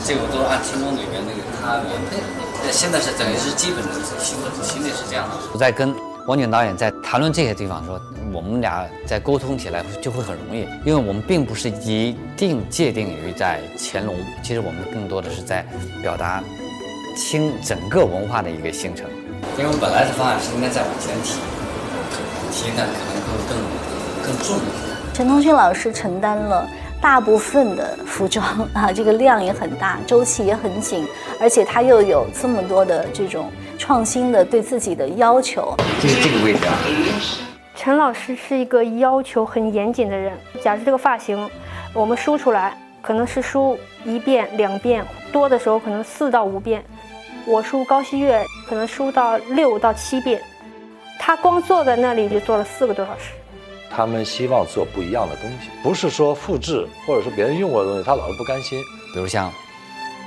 这个都是按听众里面那个他原配的。现在是等于是基本的心里是这样的。我在跟王景导演在谈论这些地方的时候，我们俩在沟通起来就会很容易，因为我们并不是一定界定于在乾隆，其实我们更多的是在表达清整个文化的一个形成。因为我们本来的方案是应该再往前提，但可能会更重。陈同勋老师承担了大部分的服装啊，这个量也很大，周期也很紧，而且他又有这么多的这种创新的对自己的要求。就是这个位置啊。陈老师是一个要求很严谨的人。假设这个发型，我们梳出来可能是梳1遍、2遍，多的时候可能4到5遍。我梳高翕月可能梳到6到7遍，他光坐在那里就做了4个多小时。他们希望做不一样的东西，不是说复制或者说别人用过的东西，他老是不甘心。比如像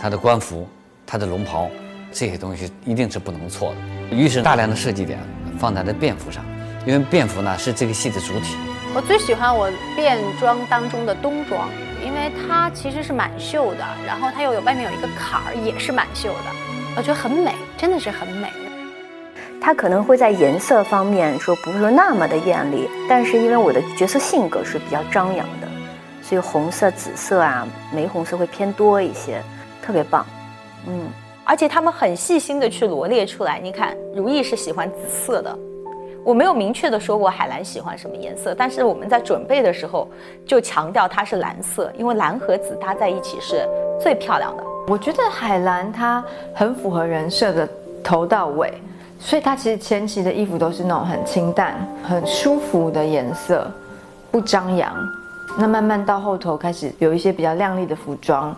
他的官服、他的龙袍，这些东西一定是不能错的。于是大量的设计点放在了便服上，因为便服呢是这个戏的主体。我最喜欢我便装当中的冬装，因为它其实是满绣的，然后它又有外面有一个坎儿，也是满绣的，我觉得很美，真的是很美。他可能会在颜色方面说不是那么的艳丽，但是因为我的角色性格是比较张扬的，所以红色、紫色啊、玫红色会偏多一些，特别棒。而且他们很细心的去罗列出来。你看，如意是喜欢紫色的，我没有明确的说过海兰喜欢什么颜色，但是我们在准备的时候就强调它是蓝色，因为蓝和紫搭在一起是最漂亮的。我觉得海兰她很符合人设的头到尾，所以她其实前期的衣服都是那种很清淡、很舒服的颜色，不张扬。那慢慢到后头开始有一些比较亮丽的服装，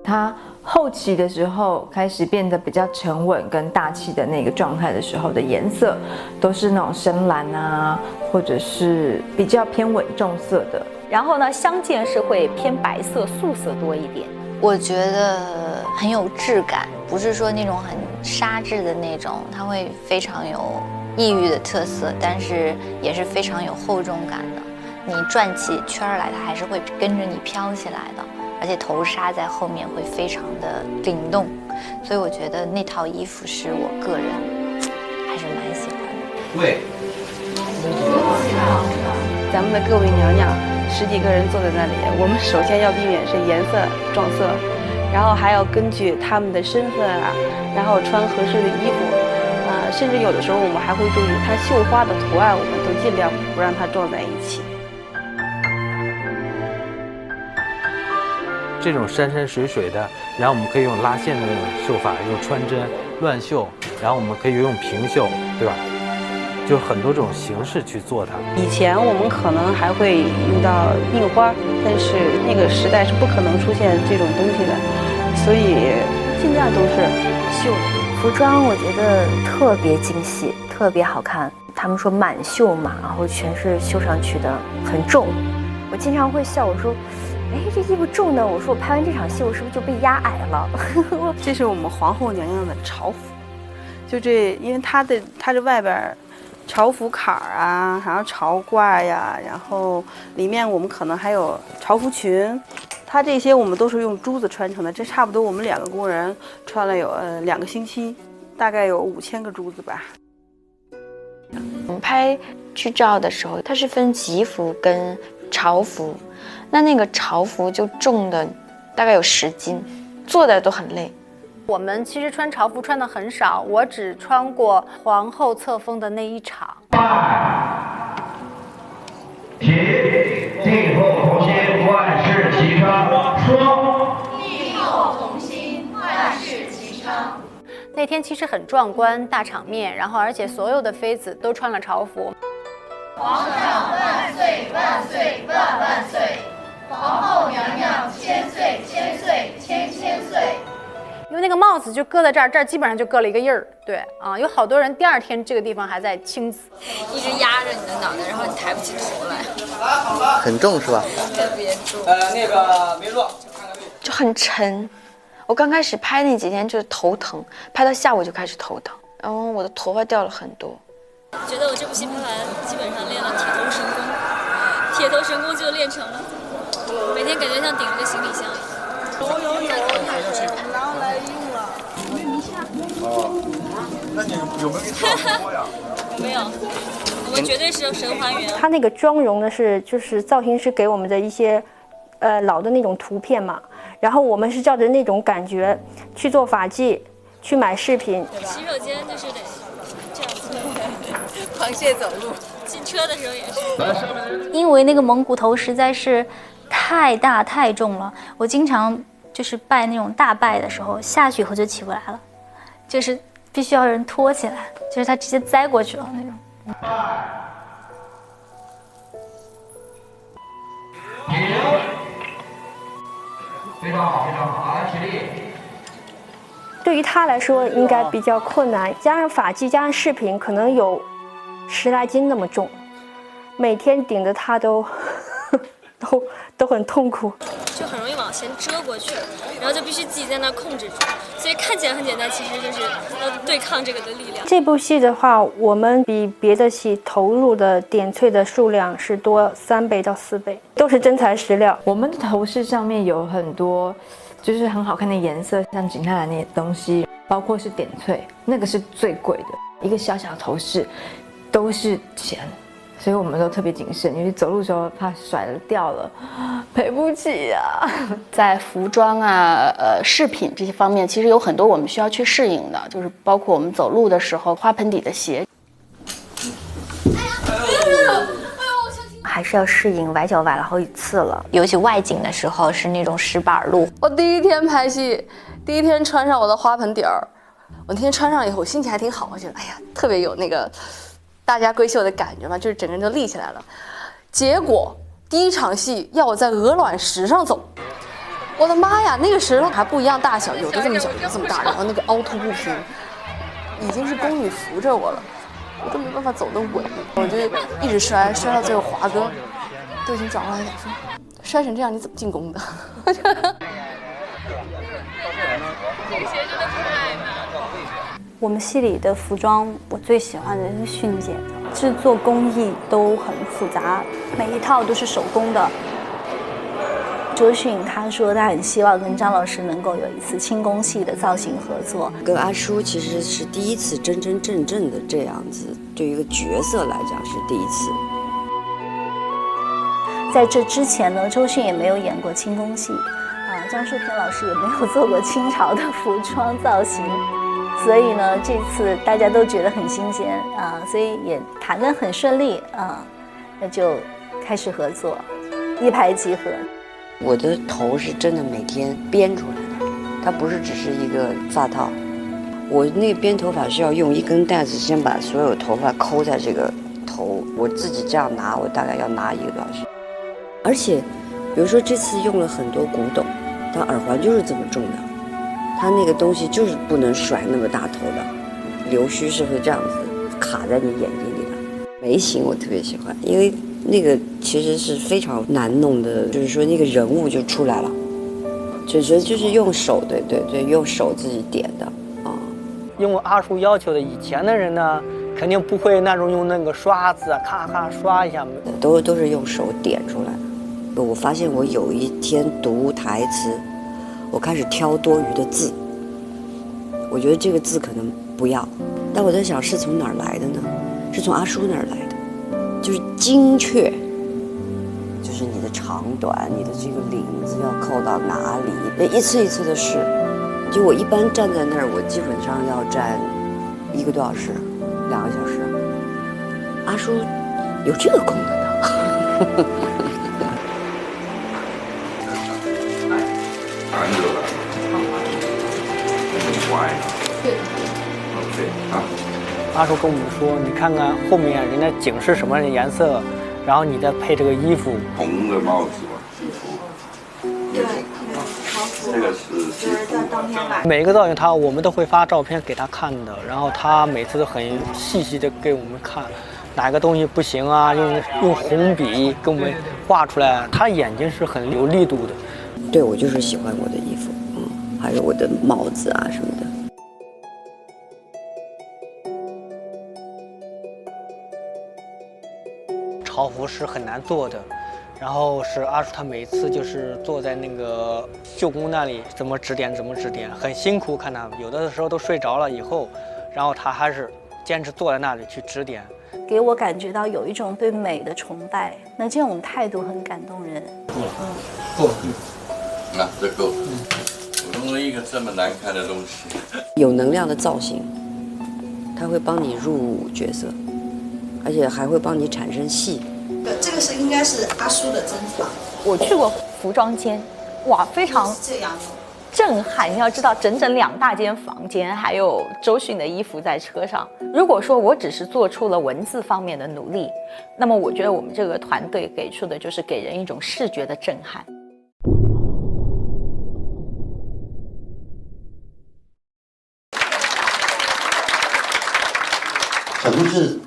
她后期的时候开始变得比较沉稳跟大气的那个状态的时候的颜色，都是那种深蓝啊，或者是比较偏稳重色的。然后呢，相间是会偏白色、素色多一点。我觉得很有质感，不是说那种很纱质的那种，它会非常有异域的特色，但是也是非常有厚重感的。你转起圈来，它还是会跟着你飘起来的。而且头纱在后面会非常的灵动，所以我觉得那套衣服是我个人还是蛮喜欢的。对，咱们的各位娘娘10几个人坐在那里，我们首先要避免是颜色撞色，然后还要根据他们的身份啊，然后穿合适的衣服，甚至有的时候我们还会注意它绣花的图案，我们都尽量不让它撞在一起。这种山山水水的，然后我们可以用拉线的那种绣法，用穿针乱绣，然后我们可以用平绣，对吧？就很多种形式去做它。以前我们可能还会用到印花，但是那个时代是不可能出现这种东西的，所以尽量都是绣。服装我觉得特别精细，特别好看。他们说满绣嘛，然后全是绣上去的，很重。我经常会笑，我说哎，这衣服重呢。我说我拍完这场戏，我是不是就被压矮了？这是我们皇后娘娘的朝服，就这，因为它这外边朝服坎儿啊，然后朝褂呀，然后里面我们可能还有朝服裙，它这些我们都是用珠子穿成的。这差不多我们2个工人穿了有2个星期，大概有5000个珠子吧。我们拍剧照的时候，它是分吉服跟朝服。那个朝服就重的大概有10斤，做的都很累。我们其实穿朝服穿的很少，我只穿过皇后册封的那一场。起，静候同心，万事齐昌。说，静候同心，万事齐昌。那天其实很壮观，大场面，然后而且所有的妃子都穿了朝服。皇上万岁万岁万万岁！皇后娘娘千岁千岁千千岁！因为那个帽子就搁在这儿，这儿基本上就搁了一个印儿。对啊，有好多人第2天这个地方还在青紫，一直压着你的脑袋，然后你抬不起头来。很重是吧？特别重。那个梅洛，就很沉。我刚开始拍那几天就是头疼，拍到下午就开始头疼，然后我的头发掉了很多。觉得我这部戏拍完，基本上练了铁头神功，铁头神功就练成了，每天感觉像顶了个行李箱一样。那你有没有给差不多呀？没有，我们绝对是神还原。他那个妆容呢就是造型师给我们的一些老的那种图片嘛，然后我们是照着那种感觉去做发髻，去买饰品。洗手间就是得这样子，螃蟹走路。进车的时候也是。因为那个蒙古头实在是太大太重了，我经常就是拜那种大拜的时候下去以后就起不来了，就是必须要人拖起来，就是他直接栽过去了那种。非常好，非常好，来起立。对于他来说应该比较困难，加上发髻加上饰品可能有10来斤那么重，每天顶着他都很痛苦，就很容易往前遮过去，然后就必须自己在那控制住，所以看起来很简单，其实就是要对抗这个的力量。这部戏的话，我们比别的戏投入的点翠的数量是多3倍到4倍，都是真材实料。我们的头饰上面有很多就是很好看的颜色，像景泰蓝那些东西，包括是点翠，那个是最贵的，一个小小头饰都是钱。所以我们都特别谨慎，因为走路的时候怕甩了掉了，赔不起呀。在服装啊、饰品这些方面，其实有很多我们需要去适应的，就是包括我们走路的时候花盆底的鞋。还是要适应，崴脚崴了好几次了。尤其外景的时候是那种石板路。我第一天拍戏，第一天穿上我的花盆底儿，我那天穿上以后，我心情还挺好，我觉得哎呀，特别有那个大家闺秀的感觉嘛，就是整个人都立起来了。结果第一场戏要我在鹅卵石上走，我的妈呀，那个石头还不一样大小，有的这么小，有的这么大，然后那个凹凸不平，已经是宫女扶着我了。我都没办法走得稳，我就一直摔到最后，华哥都已经找过来说，摔成这样你怎么进宫的？我们戏里的服装，我最喜欢的是迅姐的，制作工艺都很复杂，每一套都是手工的。周迅他说他很希望跟张老师能够有一次轻功戏的造型合作。跟阿叔其实是第一次真真正正的这样子，对于一个角色来讲是第一次。在这之前呢，周迅也没有演过轻功戏，张树平老师也没有做过清朝的服装造型，所以呢，这次大家都觉得很新鲜所以也谈得很顺利那就开始合作，一拍即合。我的头是真的每天编出来的，它不是只是一个发套。我那个编头发是要用一根带子先把所有头发扣在这个头，我自己这样拿，我大概要拿1个多小时。而且，比如说这次用了很多古董，它耳环就是这么重的，它那个东西就是不能甩那么大头的，留须是会这样子卡在你眼睛里的。眉形我特别喜欢，因为那个其实是非常难弄的，就是说那个人物就出来了，就是用手，对，用手自己点的因为阿叔要求的，以前的人呢，肯定不会那种用那个刷子咔咔刷一下，都是用手点出来的。我发现我有一天读台词，我开始挑多余的字，我觉得这个字可能不要，但我在想是从哪儿来的呢？是从阿叔那儿来的。就是精确，就是你的长短，你的这个领子要扣到哪里，那一次一次的试。就我一般站在那儿，我基本上要站1个多小时、2个小时。阿叔有这个功能的。阿叔跟我们说，你看看后面人家景是什么样的颜色，然后你再配这个衣服。红的帽子吧，西服。对，这个是就是在当天晚。每一个造型我们都会发照片给他看的，然后他每次都很细细的给我们看，哪个东西不行啊，用红笔给我们画出来。他眼睛是很有力度的。对，我就是喜欢我的衣服，还有我的帽子啊什么的。朝服是很难做的，然后是阿叔他每次就是坐在那个绣工那里，怎么指点，很辛苦。看他有的时候都睡着了以后，然后他还是坚持坐在那里去指点，给我感觉到有一种对美的崇拜。那这种态度很感动人。够，那这够。我弄了一个这么难看的东西。有能量的造型，它会帮你入角色，而且还会帮你产生戏。这个应该是阿叔的珍藏。我去过服装间，哇，非常这样震撼。你要知道，整整2大间房间，还有周迅的衣服在车上。如果说我只是做出了文字方面的努力，那么我觉得我们这个团队给出的就是给人一种视觉的震撼。什么是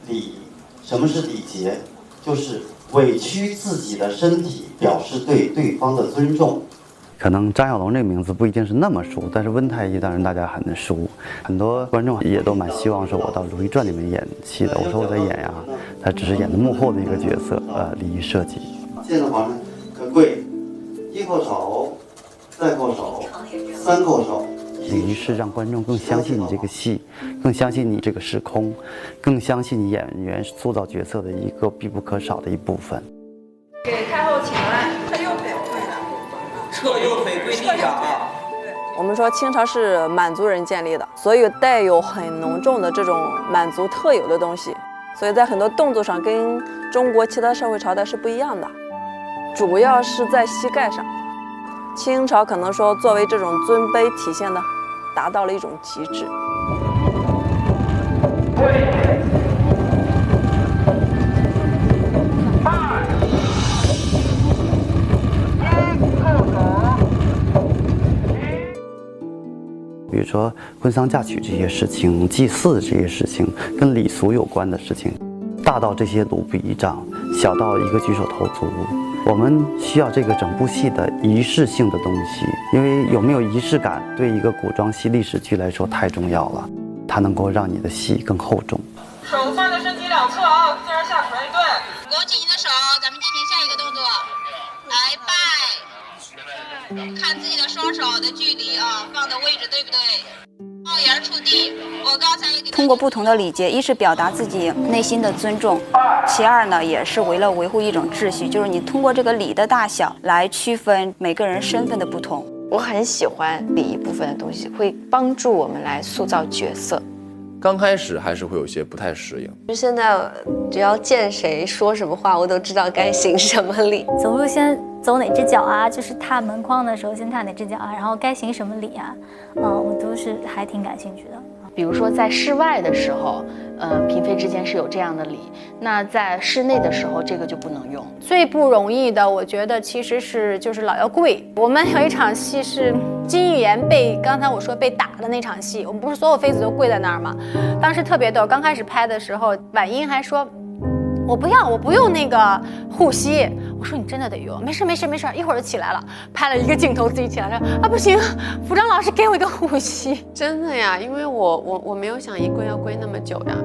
礼？什么是礼节？就是委屈自己的身体，表示对对方的尊重。可能张小龙这个名字不一定是那么熟，但是温太医当然大家很熟，很多观众也都蛮希望说我到《如懿传》里面演戏的。我说我在演呀，他只是演的幕后的一个角色，礼仪设计。见到皇上可跪，1叩首，再叩首，3叩首。礼仪是让观众更相信你这个戏，更相信你这个时空，更相信你演员塑造角色的一个必不可少的一部分。给太后请来，他右腿跪的，侧右腿跪地上。我们说清朝是满族人建立的，所以带有很浓重的这种满族特有的东西，所以在很多动作上跟中国其他社会朝代是不一样的，主要是在膝盖上。清朝可能说作为这种尊卑体现的达到了一种极致。比如说婚丧嫁娶这些事情，祭祀这些事情，跟礼俗有关的事情，大到这些卢比一掌，小到一个举手投足，我们需要这个整部戏的仪式性的东西，因为有没有仪式感，对一个古装戏历史剧来说太重要了，它能够让你的戏更厚重。手放在身体两侧啊，自然下垂。对，勾起你的手，咱们进行下一个动作，来拜。看自己的双手的距离啊，放的位置对不对？帽檐触地。我刚才通过不同的礼节，一是表达自己内心的尊重，其二呢，也是为了维护一种秩序，就是你通过这个礼的大小来区分每个人身份的不同。我很喜欢礼仪部分的东西，会帮助我们来塑造角色。刚开始还是会有些不太适应，就现在只要见谁说什么话，我都知道该行什么礼。走路先走哪只脚啊？就是踏门框的时候先踏哪只脚啊？然后该行什么礼啊？我都是还挺感兴趣的。比如说在室外的时候，嫔妃之间是有这样的礼，那在室内的时候这个就不能用。最不容易的，我觉得其实就是老要跪。我们有一场戏是金玉妍刚才我说被打的那场戏，我们不是所有妃子都跪在那儿吗？当时特别逗，刚开始拍的时候，婉英还说。我不用那个护膝。我说你真的得用，没事，一会儿就起来了。拍了一个镜头，自己起来说啊不行，服装老师给我一个护膝。真的呀，因为我没有想一跪要跪那么久呀，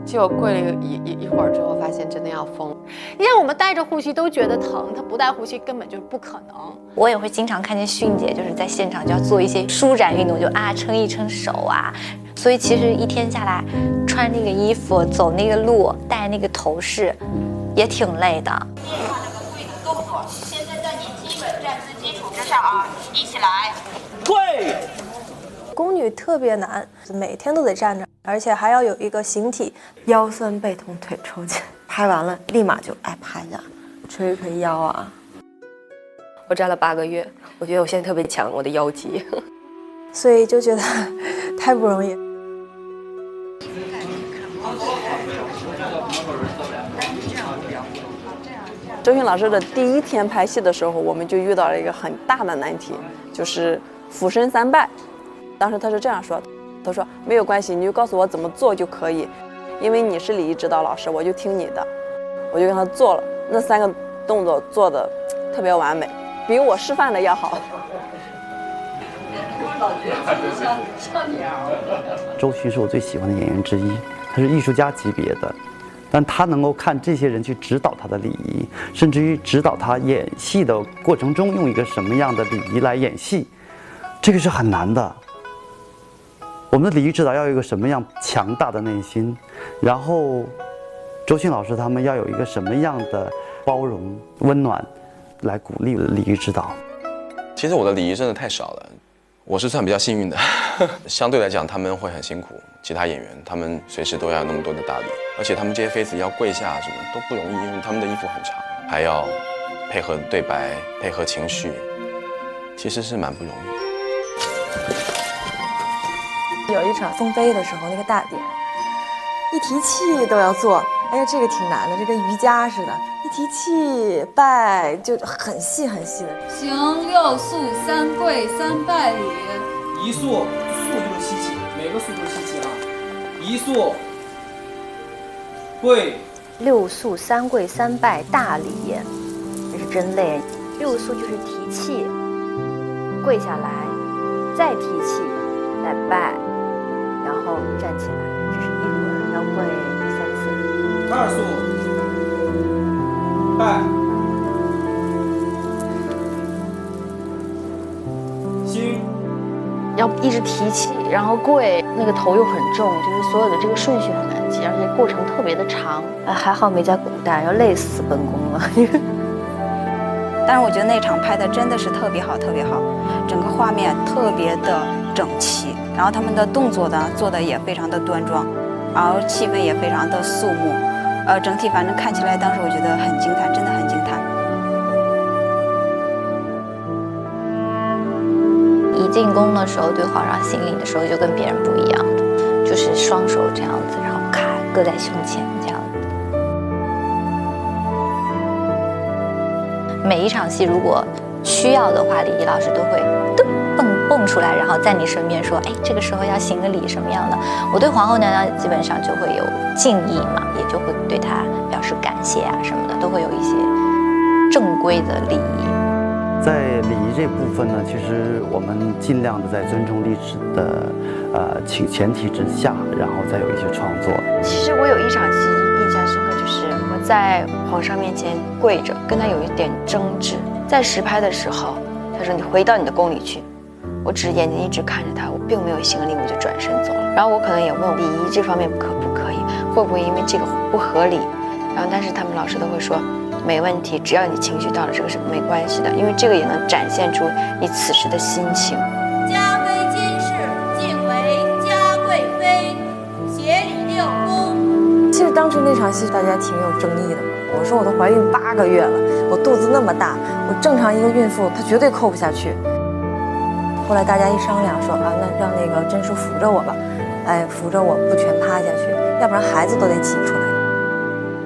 结果跪了一会儿之后，发现真的要疯。因为我们带着护膝都觉得疼，他不带护膝根本就不可能。我也会经常看见迅姐就是在现场就要做一些舒展运动，就撑一撑手啊。所以其实一天下来，穿那个衣服走那个路，戴那个头饰，也挺累的。动作，现在在你基本站姿基础之上啊，一起来，跪。宫女特别难，每天都得站着，而且还要有一个形体，腰酸背痛腿抽筋，拍完了立马就爱拍着，捶捶腰啊。我站了8个月，我觉得我现在特别强，我的腰肌，所以就觉得太不容易。周迅老师的第1天拍戏的时候，我们就遇到了一个很大的难题，就是俯身3拜。当时他是这样说的，他说没有关系，你就告诉我怎么做就可以，因为你是礼仪指导老师，我就听你的。我就跟他做了那3个动作，做的特别完美，比我示范的要好。周迅是我最喜欢的演员之一，他是艺术家级别的。但他能够看这些人去指导他的礼仪，甚至于指导他演戏的过程中用一个什么样的礼仪来演戏，这个是很难的。我们的礼仪指导要有一个什么样强大的内心，然后周迅老师他们要有一个什么样的包容、温暖，来鼓励礼仪指导。其实我的礼仪真的太少了，我是算比较幸运的，相对来讲他们会很辛苦，其他演员他们随时都要那么多的大礼，而且他们这些妃子要跪下什么都不容易，因为他们的衣服很长，还要配合对白、配合情绪，其实是蛮不容易的。有一场封杯的时候，那个大典，一提气都要做，哎呀，这个挺难的，这跟瑜伽似的，一提气拜就很细很细的。行6肃3跪3拜礼。1肃，肃就是吸气，每个肃都是吸气啊。1肃，跪。6肃3跪3拜大礼，这是真累。6肃就是提气，跪下来，再提气，再拜。然后站起来，这是1轮，要跪3次。2肃，拜。兴，要一直提气，然后跪，那个头又很重，就是所有的这个顺序很难记，而且过程特别的长。还好没在古代，要累死本宫了。但是我觉得那场拍的真的是特别好，特别好，整个画面特别的整齐，然后他们的动作呢做的也非常的端庄，然后气氛也非常的肃穆，整体反正看起来当时我觉得很惊叹，真的很惊叹。一进宫的时候对皇上行礼的时候就跟别人不一样，就是双手这样子，然后咔搁在胸前这样子。每一场戏如果需要的话，礼仪老师都会噔蹦出来，然后在你身边说，哎，这个时候要行个礼什么样的。我对皇后娘娘基本上就会有敬意嘛，也就会对她表示感谢啊什么的，都会有一些正规的礼仪。在礼仪这部分呢，其实我们尽量的在尊重历史的前提之下，然后再有一些创作。其实我有一场戏印象深刻，就是我在皇上面前跪着，跟他有一点争执。在实拍的时候，他说：“你回到你的宫里去。”我只是眼睛一直看着他，我并没有行礼，我就转身走了。然后我可能也问礼仪这方面可不可以，会不会因为这个不合理？然后但是他们老师都会说。没问题，只要你情绪到了，这个是没关系的，因为这个也能展现出你此时的心情。嘉妃金氏，晋为嘉贵妃，协理6宫。其实当时那场戏大家挺有争议的嘛。我说我都怀孕8个月了，我肚子那么大，我正常一个孕妇她绝对扣不下去。后来大家一商量说啊，那让那个甄叔扶着我吧，哎，扶着我不全趴下去，要不然孩子都得挤出来。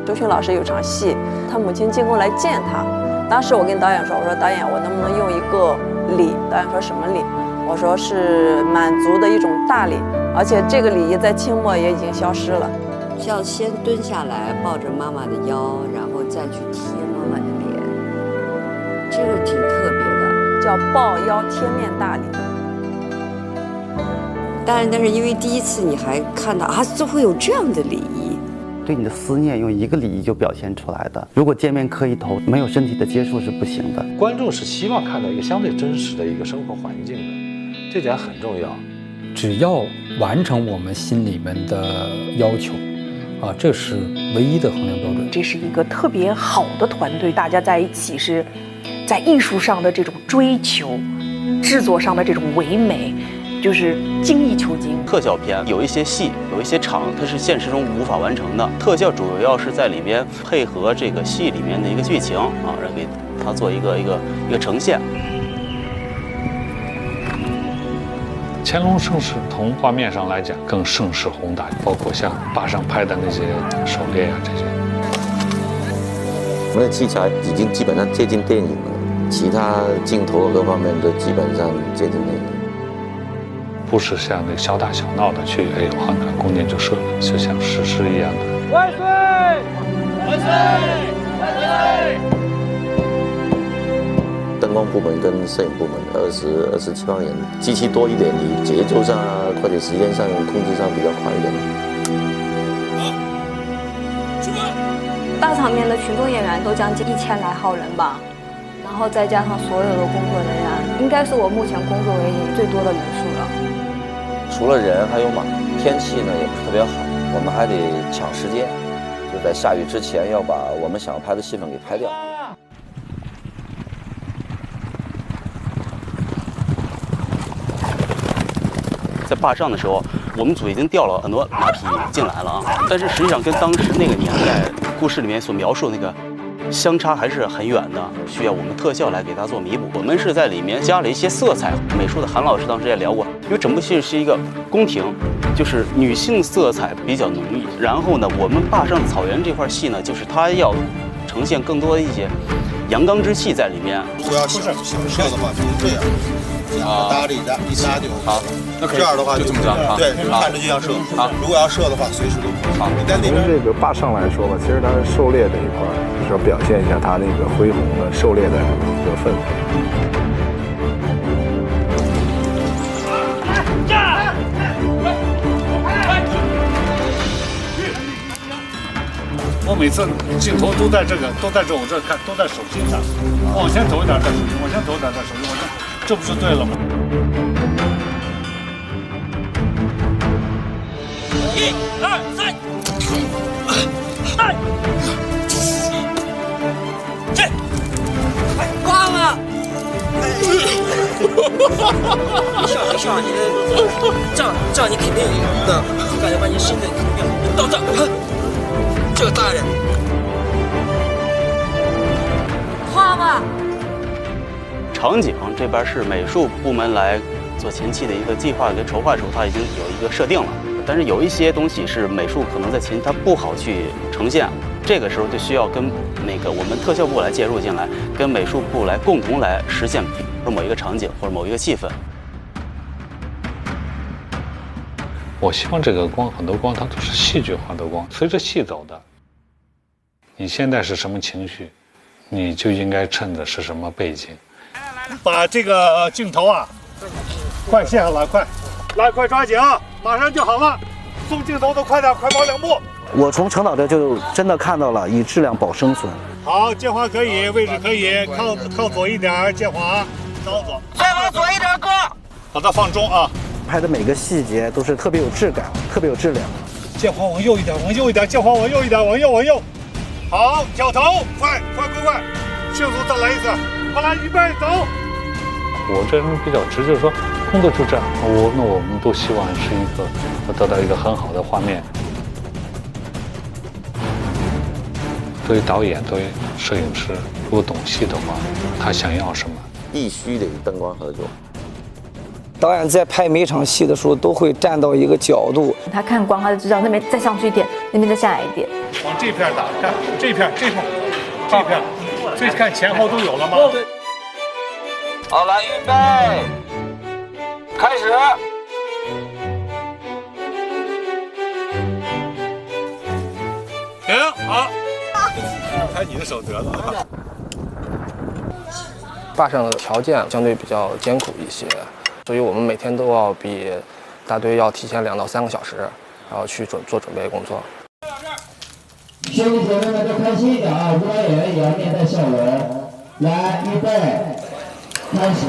周迅老师有场戏，他母亲进宫来见他。当时我跟导演说：“我说导演，我能不能用一个礼？”导演说什么礼？我说是满族的一种大礼，而且这个礼仪在清末也已经消失了。要先蹲下来抱着妈妈的腰，然后再去贴妈妈的脸，这个挺特别的，叫抱腰贴面大礼。但是因为第一次你还看到啊，这会有这样的礼仪。对你的思念用一个礼仪就表现出来的。如果见面磕一头，没有身体的接触是不行的。观众是希望看到一个相对真实的一个生活环境的，这点很重要。只要完成我们心里面的要求，这是唯一的衡量标准。这是一个特别好的团队，大家在一起是在艺术上的这种追求，制作上的这种唯美。就是精益求精。特效片有一些戏，有一些场，它是现实中无法完成的。特效主要是在里边配合这个戏里面的一个剧情啊，来给它做一个呈现。乾隆盛世从画面上来讲更声势宏大，包括像坝上拍的那些狩猎啊这些。我们的器材已经基本上接近电影了，其他镜头各方面都基本上接近电影。不是像那个小打小闹的去好拿弓箭就射，是像史诗一样的。万岁！万岁！万岁！灯光部门跟摄影部门27万人，机器多一点，你节奏上或者时间上控制上比较快一点。大场面的群众演员都将近1000来号人吧，然后再加上所有的工作人员，应该是我目前工作为最多的人数了。除了人还有马，天气呢也不是特别好，我们还得抢时间，就在下雨之前要把我们想要拍的戏份给拍掉。在坝上的时候，我们组已经调了很多马匹进来了啊，但是实际上跟当时那个年代故事里面所描述的那个相差还是很远的，需要我们特效来给它做弥补。我们是在里面加了一些色彩，美术的韩老师当时也聊过，因为整部戏是一个宫廷，就是女性色彩比较浓郁。然后呢，我们坝上草原这块戏呢，就是它要呈现更多的一些阳刚之气在里面。如果要想射的话，就是这样。搭着一搭就好，那可以这样的话就这么着啊，对，看着就像射。好，如果要射的话，随时都可以。好，你在那边从这个坝上来说吧，其实它狩猎这一块就是要表现一下它那个恢宏的狩猎的这个氛围。我每次镜头都在这个，都在我这看，都在手心上。往前走一点，在手心；往前走一点，在手心。往前，这不就对了吗？1、2、3，来，这，忘了。没事，你这样你肯定赢的。我感觉把你身子肯定变好。到这，这个大点。花吧。场景这边是美术部门来做前期的一个计划跟筹划的时候，它已经有一个设定了。但是有一些东西是美术可能在前期它不好去呈现，这个时候就需要跟那个我们特效部来介入进来，跟美术部来共同来实现某一个场景或者某一个气氛。我希望这个光，很多光它都是戏剧化的光，随着戏走的。你现在是什么情绪，你就应该衬的是什么背景。把这个镜头啊，快卸下来，快抓紧啊，马上就好了。送镜头都快点，快跑2步。我从陈导这就真的看到了以质量保生存。好，建华可以，位置可以，靠左一点，建华，稍左，再往左一点，哥。把它放中啊。拍的每个细节都是特别有质感，特别有质量。建华往右一点，建华往右一点，往右。好，掉头，快，迅速再来一次，快来，预备，走。我这人比较直，就是说工作就这样，我们都希望是得到一个很好的画面。作为导演，作为摄影师，如果懂戏的话，他想要什么，必须得灯光合作。导演在拍每场戏的时候，都会站到一个角度，他看光，他就知道那边再上去一点，那边再下来一点。往这片打，看这片，这看前后都有了吗？好了，预备，开始。停，好。拍你的手得了。坝上的条件相对比较艰苦一些，所以我们每天都要比大队要提前2到3个小时，然后去做准备工作。兄弟姐妹们都开心一点啊！舞蹈演员也要面带笑容。来，预备，开始。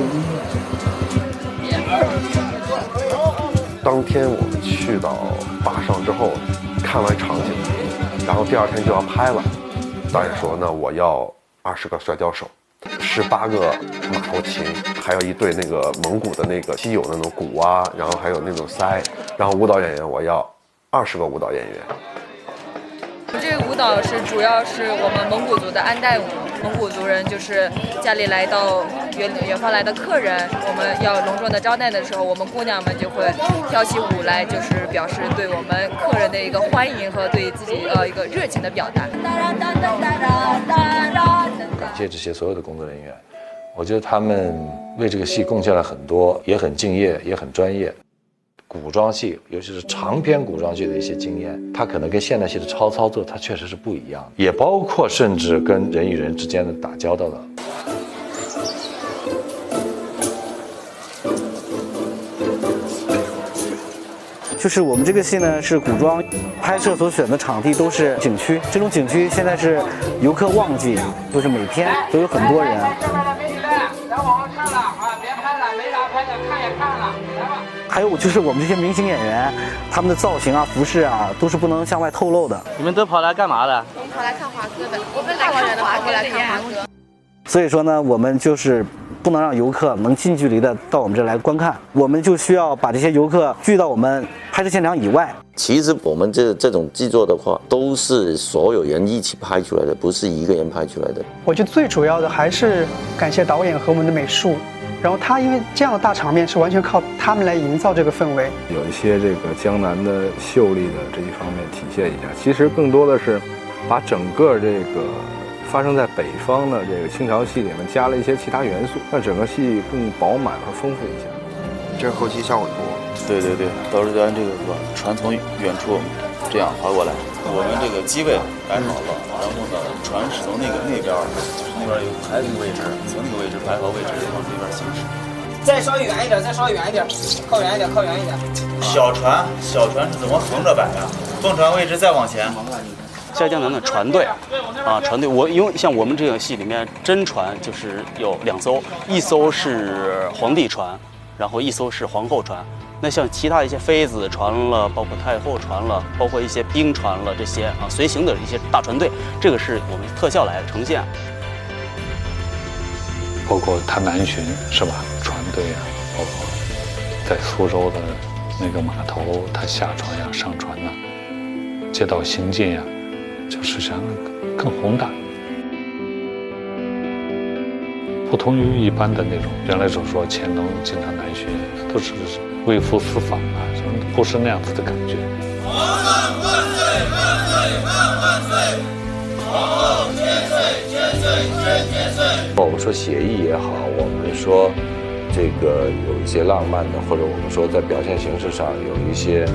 当天我们去到坝上之后，看完场景，然后第2天就要拍了。导演说：“那我要20个摔跤手。”18个马头琴，还有一对那个蒙古的那个稀有的那种鼓啊，然后还有那种腮，然后舞蹈演员我要20个舞蹈演员。这个舞蹈主要是我们蒙古族的安代舞，蒙古族人就是家里来到远方来的客人，我们要隆重的招待的时候，我们姑娘们就会跳起舞来，就是表示对我们客人的一个欢迎和对自己一个热情的表达。感谢这些所有的工作人员，我觉得他们为这个戏贡献了很多，也很敬业，也很专业。古装戏，尤其是长篇古装剧的一些经验，它可能跟现代戏的超操作，它确实是不一样的，也包括甚至跟人与人之间的打交道的。就是我们这个戏呢是古装，拍摄所选的场地都是景区，这种景区现在是游客旺季，就是每天都有很多人。别往后看了啊，别拍了，没啥拍的，看也看了，来吧。还有就是我们这些明星演员，他们的造型啊、服饰啊，都是不能向外透露的。你们都跑来干嘛的？我们跑来看华哥的，我们来看华哥，来看华哥。所以说呢，我们就是不能让游客能近距离的到我们这来观看，我们就需要把这些游客聚到我们拍摄现场以外。其实我们这种制作的话，都是所有人一起拍出来的，不是一个人拍出来的。我觉得最主要的还是感谢导演和我们的美术，然后他因为这样的大场面是完全靠他们来营造这个氛围，有一些这个江南的秀丽的这一方面体现一下。其实更多的是把整个这个发生在北方的这个清朝戏里面加了一些其他元素，让整个戏更饱满和丰富一些。这是后期效果图。对对对，都是咱这个船从远处这样划过来，我们这个机位摆好了，然后呢，船是从那边，就是那边有排那个位置，从那个位置排好位置往这边行驶。再稍远一点，再稍远一点，靠远一点，靠远一点。小船是怎么横着摆呀？凤船位置再往前。下江南的船队啊，船队因为像我们这个戏里面真船就是有2艘，一艘是皇帝船，然后一艘是皇后船。那像其他一些妃子船了，包括太后船了，包括一些兵船了，这些啊随行的一些大船队，这个是我们特效来呈现。包括他南巡是吧？船队啊，包括在苏州的那个码头，他下船呀、上船呐、街道行进呀，就是想更宏大。不同于一般的那种，原来就说乾隆经常南巡，都是微服私访啊，不是那样子的感觉。皇上万岁万岁万万岁！皇后千岁千岁千岁！我们说写意也好，我们说这个有一些浪漫的，或者我们说在表现形式上有一些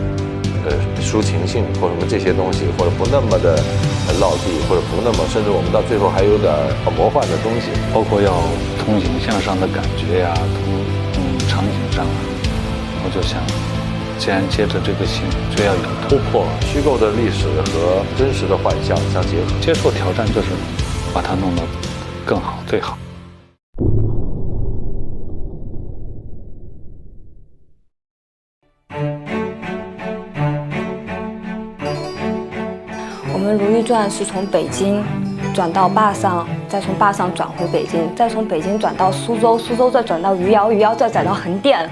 抒情性或什么这些东西，或者不那么的落地，或者不那么，甚至我们到最后还有点魔幻的东西，包括要从影像上的感觉呀，从场景上啊，我就想，既然接着这个戏，就要有突破，虚构的历史和真实的幻象相结合，接受挑战，就是把它弄得更好，最好。我们《如懿传》是从北京转到坝上，再从坝上转回北京，再从北京转到苏州，苏州再转到余姚，余姚再转到横店。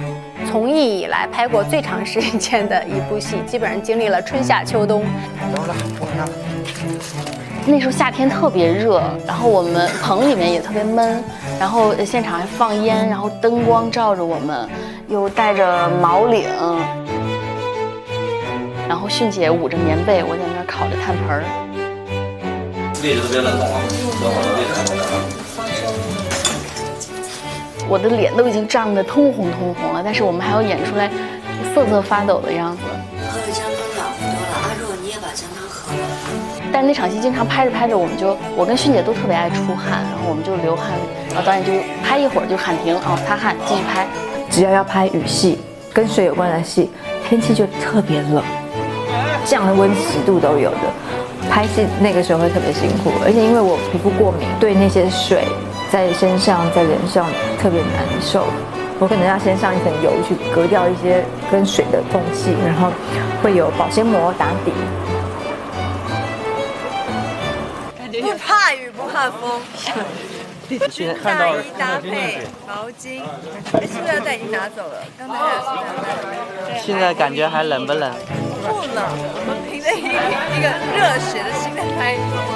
从艺以来拍过最长时间的一部戏，基本上经历了春夏秋冬。等会儿，我看。那时候夏天特别热，然后我们棚里面也特别闷，然后现场还放烟，然后灯光照着我们，又戴着毛领，然后迅姐捂着棉被，我在那儿烤着炭盆儿。位置都别乱动啊，等会儿位置还不能。我的脸都已经涨得通红通红了，但是我们还要演出来瑟瑟发抖的样子。喝了姜汤暖和多了，阿若你也把姜汤喝了。但是那场戏经常拍着拍着，我跟迅姐都特别爱出汗，然后我们就流汗，然后导演就拍一会儿就喊停，哦，擦汗继续拍。只要拍雨戏，跟水有关的戏，天气就特别冷，降温10度都有的。拍戏那个时候会特别辛苦，而且因为我皮肤过敏，对那些水在身上在脸上特别难受，我可能要先上一层油去隔掉一些跟水的缝隙，然后会有保鲜膜打底。不怕雨不怕风，大衣搭配毛巾，塑料袋已经拿走了，刚才还有塑料袋。现在感觉还冷不冷？不冷，我们凭着一个热血的心态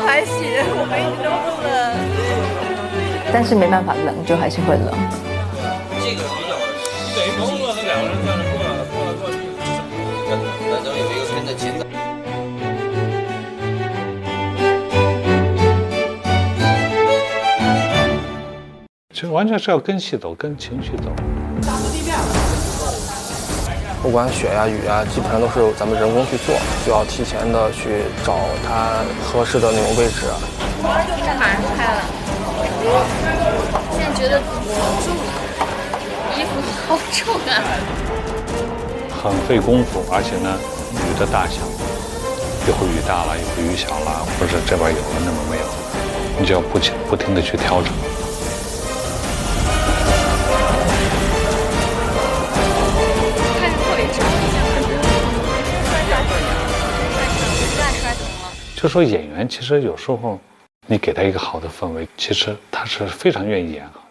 拍戏，我们一直都不冷。但是没办法，冷就还是会冷。这个比较对，工作是2个人这样过来过去，反正有一个跟着紧的。就完全是要跟戏走，跟情绪走。不管雪呀、雨呀，基本上都是咱们人工去做，就要提前的去找它合适的那种位置。这马上开了，现在觉得好重啊，衣服好重啊。很费功夫，而且呢，雨的大小，一会儿雨大了，一会儿雨小了，或者这边有了，那边没有，你就要不停的去调整。看就说演员其实有时候你给他一个好的氛围，其实他是非常愿意演好。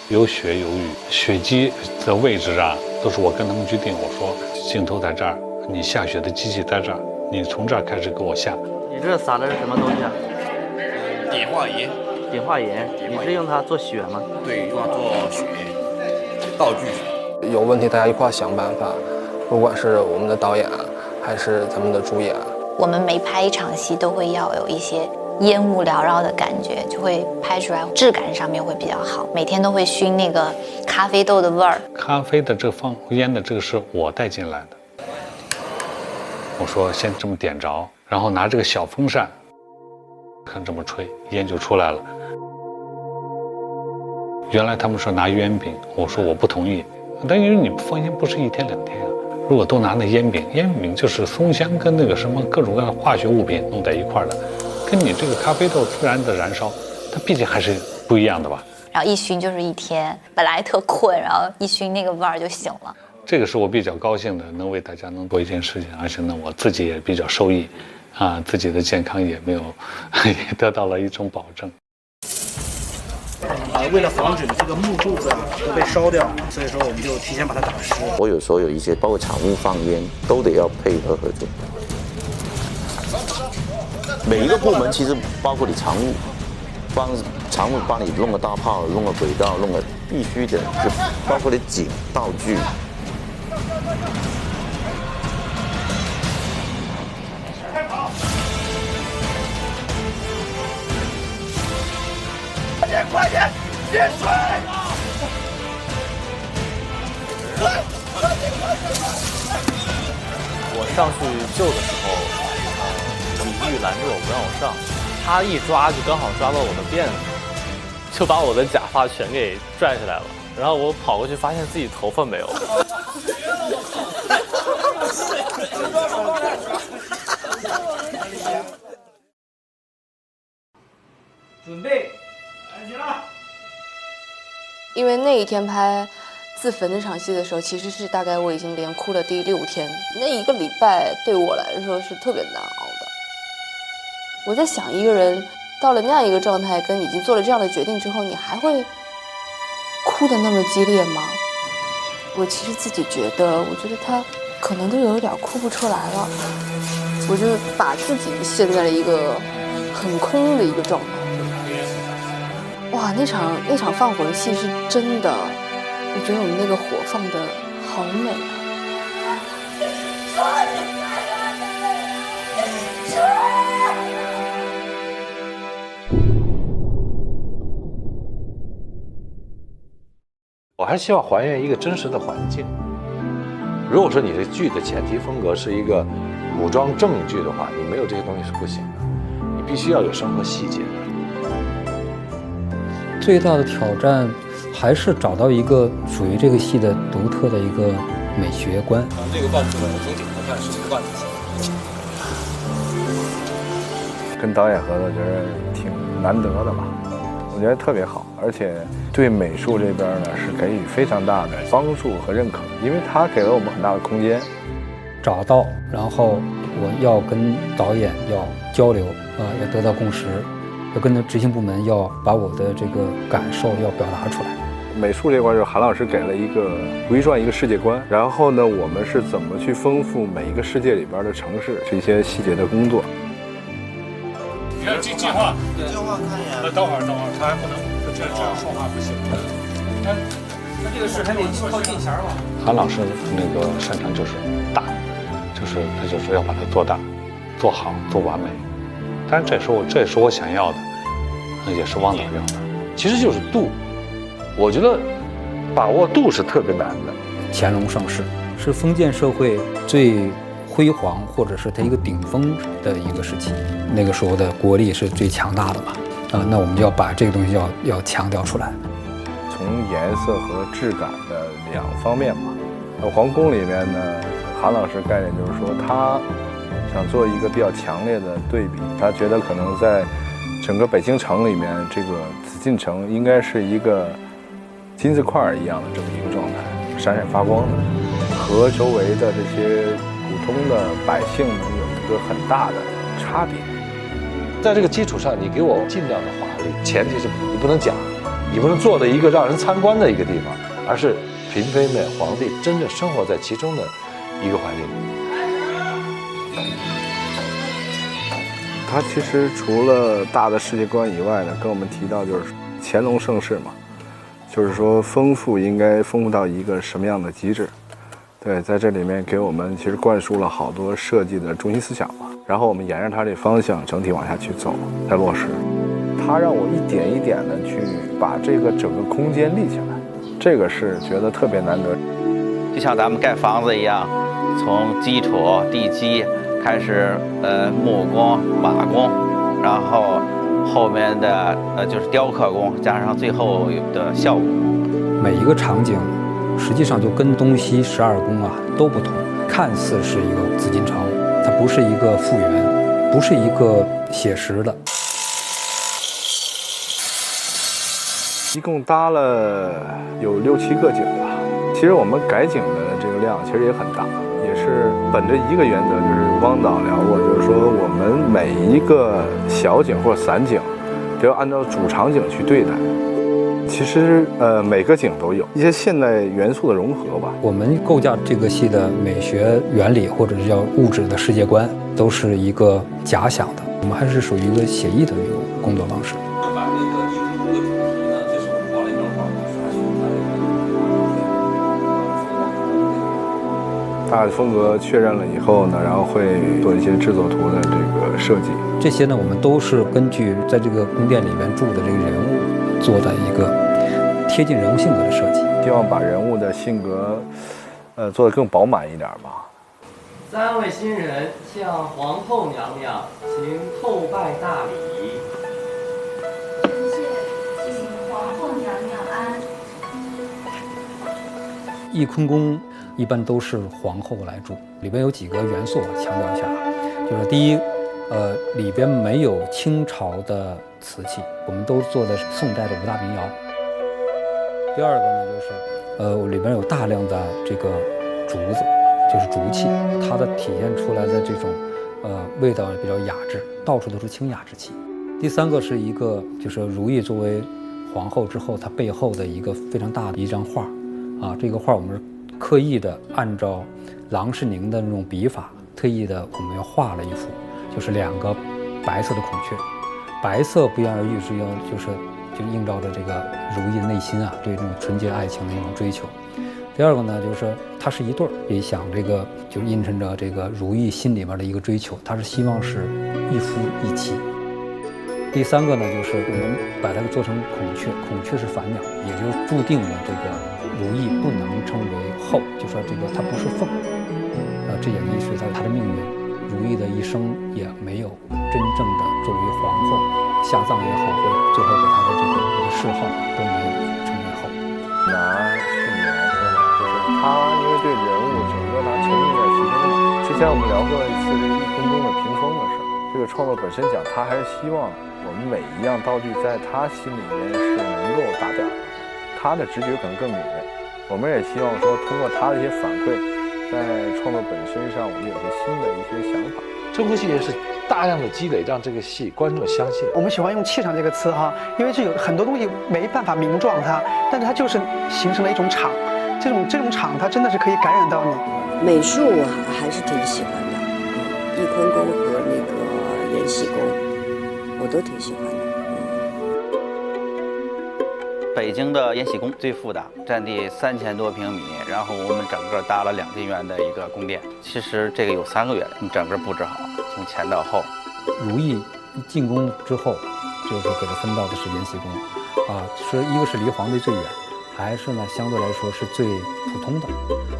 有血有雨，血机的位置啊，都是我跟他们去定。我说镜头在这儿，你下雪的机器在这儿，你从这儿开始给我下。你这撒的是什么东西啊？碘化银。碘化银，你是用它做雪吗？对，用它做雪道具。有问题大家一块想办法，不管是我们的导演还是咱们的主演。我们每拍一场戏都会要有一些烟雾缭绕的感觉，就会拍出来质感上面会比较好。每天都会熏那个咖啡豆的味儿。咖啡的这个放烟的这个是我带进来的。我说先这么点着，然后拿这个小风扇，看这么吹，烟就出来了。原来他们说拿烟饼，我说我不同意。但因为你放烟不是1天2天啊，如果都拿那烟饼，烟饼就是松香跟那个什么各种各样的化学物品弄在一块儿的，跟你这个咖啡豆自然的燃烧，它毕竟还是不一样的吧。然后一熏就是1天，本来特困，然后一熏那个味儿就醒了。这个是我比较高兴的，能为大家能做一件事情，而且呢我自己也比较受益，啊，自己的健康也没有，也得到了一种保证。为了防止这个木柱子都被烧掉，所以说我们就提前把它打湿。我有时候有一些包括场务放烟都得要配合合作。每一个部门其实包括你常务帮你弄个大炮，弄个轨道，弄个必须的，就包括你景道具。快点接水！我上去救的时候，李玉拦着我不让我上，他一抓就刚好抓到我的辫子，就把我的假发全给拽下来了。然后我跑过去，发现自己头发没有了。准备。来了。因为那一天拍自焚那场戏的时候，其实是大概我已经连哭了第6天，那1个礼拜对我来说是特别难熬的。我在想，一个人到了那样一个状态，跟已经做了这样的决定之后，你还会哭得那么激烈吗？我其实自己觉得，我觉得他可能都有一点哭不出来了。我就把自己陷在了一个很空的一个状态。哇，那场放火的戏是真的，我觉得我们那个火放的好美我还是希望还原一个真实的环境。如果说你的剧的前提风格是一个古装正剧的话，你没有这些东西是不行的，你必须要有生活细节的。最大的挑战还是找到一个属于这个戏的独特的一个美学观。这个段子总体来看是一个段子。跟导演合作，觉得挺难得的吧，我觉得特别好，而且对美术这边呢是给予非常大的帮助和认可，因为他给了我们很大的空间。找到，然后我要跟导演要交流要得到共识。要跟着执行部门要把我的这个感受要表达出来。美术这块就是韩老师给了一个回转一个世界观，然后呢，我们是怎么去丰富每一个世界里边的城市，这些细节的工作。你要进化看一眼。等会儿，他还不能这样说话不行。他这个是还得靠近前吧。韩老师那个擅长就是大，就是他就是要把它做大、做好、做完美。但是这也是我想要的，也是汪导要的。其实就是度，我觉得把握度是特别难的。乾隆盛世是封建社会最辉煌或者是它一个顶峰的一个时期，那个时候的国力是最强大的嘛。那我们就要把这个东西要强调出来。从颜色和质感的2方面吧。皇宫里面呢，韩老师概念就是说他想做一个比较强烈的对比，他觉得可能在整个北京城里面，这个紫禁城应该是一个金字块一样的这么一个状态，闪闪发光的，和周围的这些普通的百姓能有一个很大的差别。在这个基础上，你给我尽量的华丽，前提是你不能假，你不能做的一个让人参观的一个地方，而是嫔妃们、皇帝真正生活在其中的一个环境。它其实除了大的世界观以外呢，跟我们提到就是乾隆盛世嘛，就是说丰富应该丰富到一个什么样的极致。对，在这里面给我们其实灌输了好多设计的中心思想吧，然后我们沿着它这方向整体往下去走，再落实。它让我一点一点的去把这个整个空间立起来，这个是觉得特别难得。就像咱们盖房子一样，从基础地基开始，木工、瓦工，然后后面的就是雕刻工，加上最后的效果。每一个场景，实际上就跟东西12宫啊都不同。看似是一个紫禁城，它不是一个复原，不是一个写实的。一共搭了有6、7个景吧。其实我们改景的这个量其实也很大。也是本着一个原则，就是汪导聊过，就是说我们每一个小景或者散景，都要按照主场景去对待。其实每个景都有一些现代元素的融合吧。我们构架这个戏的美学原理，或者是叫物质的世界观，都是一个假想的。我们还是属于一个写意的一种工作方式。大的风格确认了以后呢，然后会做一些制作图的这个设计。这些呢，我们都是根据在这个宫殿里面住的这个人物做的一个贴近人物性格的设计，希望把人物的性格，做得更饱满一点吧。3位新人向皇后娘娘行后拜大礼。臣妾请皇后娘娘安。翊坤宫一般都是皇后来住，里边有几个元素强调一下，就是第一，里边没有清朝的瓷器，我们都做的是宋代的5大名窑。第二个呢，就是里边有大量的这个竹子，就是竹器，它的体现出来的这种味道比较雅致，到处都是清雅之气。第三个是一个就是如意作为皇后之后，她背后的一个非常大的一张画，啊，这个画我们是刻意的按照郎世宁的那种笔法，特意的我们要画了一幅，就是2个白色的孔雀，白色不言而喻，是要就映照着这个如意的内心啊，对这种纯洁爱情的一种追求。第二个呢，就是它是一对儿，也想这个就映衬着这个如意心里面的一个追求，他是希望是一夫一妻。第三个呢，就是我们把它做成孔雀，孔雀是反鸟，也就注定了这个如意不能称为后，就说这个她不是凤，这也意识到她的命运，如意的一生也没有真正的作为皇后下葬也好，或者最后给她的这个谥号都没有称为后。拿去年来说，就是他因为对人物整个他沉浸在其中嘛。之前我们聊过一次这个翊坤宫的屏风的事儿，这个创作本身讲，他还是希望我们每一样道具在他心里面是能够打点的，他的直觉可能更敏锐。我们也希望说，通过他的一些反馈，在创作本身上，我们有些新的一些想法。这部戏也是大量的积累，让这个戏观众相信。我们喜欢用气场这个词哈，因为这有很多东西没办法名状它，但是它就是形成了一种场，这种场它真的是可以感染到你。美术我还是挺喜欢的，翊坤宫和那个延禧宫，我都挺喜欢的。北京的延禧宫最复杂，占地3000多平米，然后我们整个搭了2进园的一个宫殿。其实这个有3个月，你整个布置好，从前到后。如意一进宫之后，就是给他分到的是延禧宫，啊，一个是离皇帝最远，还是呢相对来说是最普通的，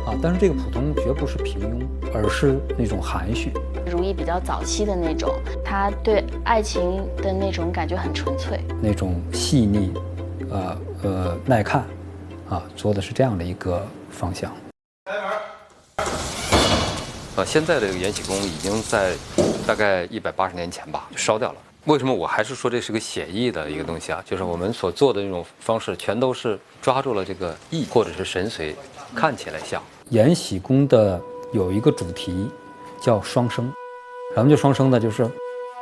啊，但是这个普通绝不是平庸，而是那种含蓄。如意比较早期的那种，他对爱情的那种感觉很纯粹，那种细腻。耐看，啊，做的是这样的一个方向。现在这个延禧宫已经在大概180年前吧就烧掉了。为什么我还是说这是个写意的一个东西啊？就是我们所做的这种方式，全都是抓住了这个意或者是神髓，看起来像。延禧宫的有一个主题叫双生，什么叫双生呢？就是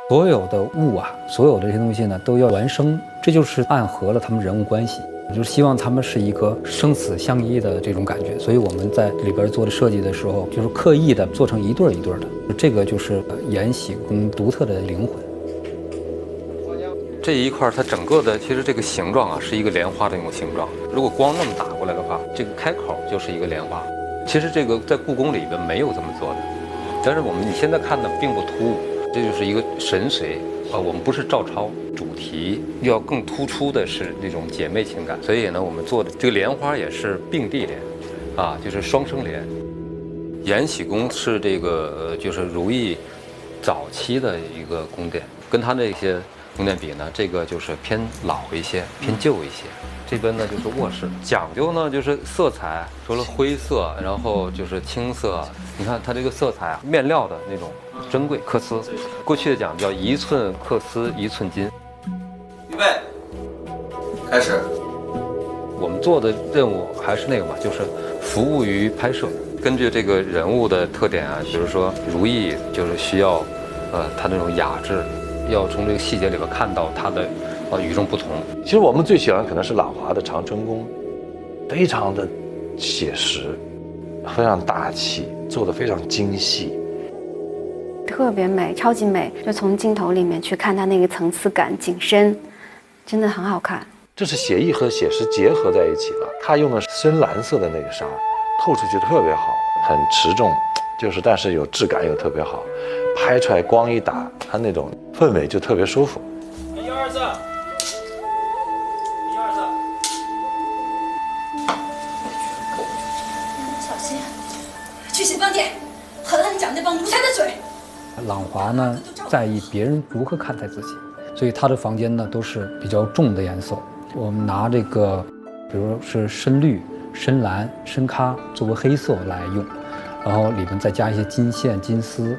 所有的物啊，所有的这些东西呢，都要孪生，这就是暗合了他们人物关系，就是希望他们是一个生死相依的这种感觉。所以我们在里边做的设计的时候，就是刻意的做成一对一对的，这个就是延禧宫独特的灵魂。这一块它整个的其实这个形状啊是一个莲花的那种形状。如果光那么打过来的话，这个开口就是一个莲花。其实这个在故宫里边没有这么做的，但是你现在看的并不突兀，这就是一个神髓我们不是照抄，主题要更突出的是那种姐妹情感。所以呢，我们做的这个莲花也是并蒂莲，就是双生莲。延禧宫是这个就是如意早期的一个宫殿，跟它那些宫殿比呢，这个就是偏老一些，偏旧一些。这边呢就是卧室，讲究呢就是色彩，除了灰色，然后就是青色。你看它这个色彩面料的那种珍贵缂丝，过去的讲叫1寸缂丝1寸金。预备，开始。我们做的任务还是那个嘛，就是服务于拍摄。根据这个人物的特点啊，比如说如意就是需要，他那种雅致。要从这个细节里边看到它的与众不同。其实我们最喜欢可能是朗华的长春宫，非常的写实，非常大气，做的非常精细，特别美，超级美。就从镜头里面去看它那个层次感、景深，真的很好看。这是写意和写实结合在一起了。他用的深蓝色的那个纱，透出去特别好，很持重，但是有质感又特别好。拍出来光一打，它那种氛围就特别舒服。1、2、3，1、2、3。小心，去洗帮点，狠狠讲那帮奴才的嘴。朗华呢，在意别人如何看待自己，所以他的房间呢都是比较重的颜色。我们拿这个，比如说是深绿、深蓝、深咖作为黑色来用，然后里面再加一些金线、金丝。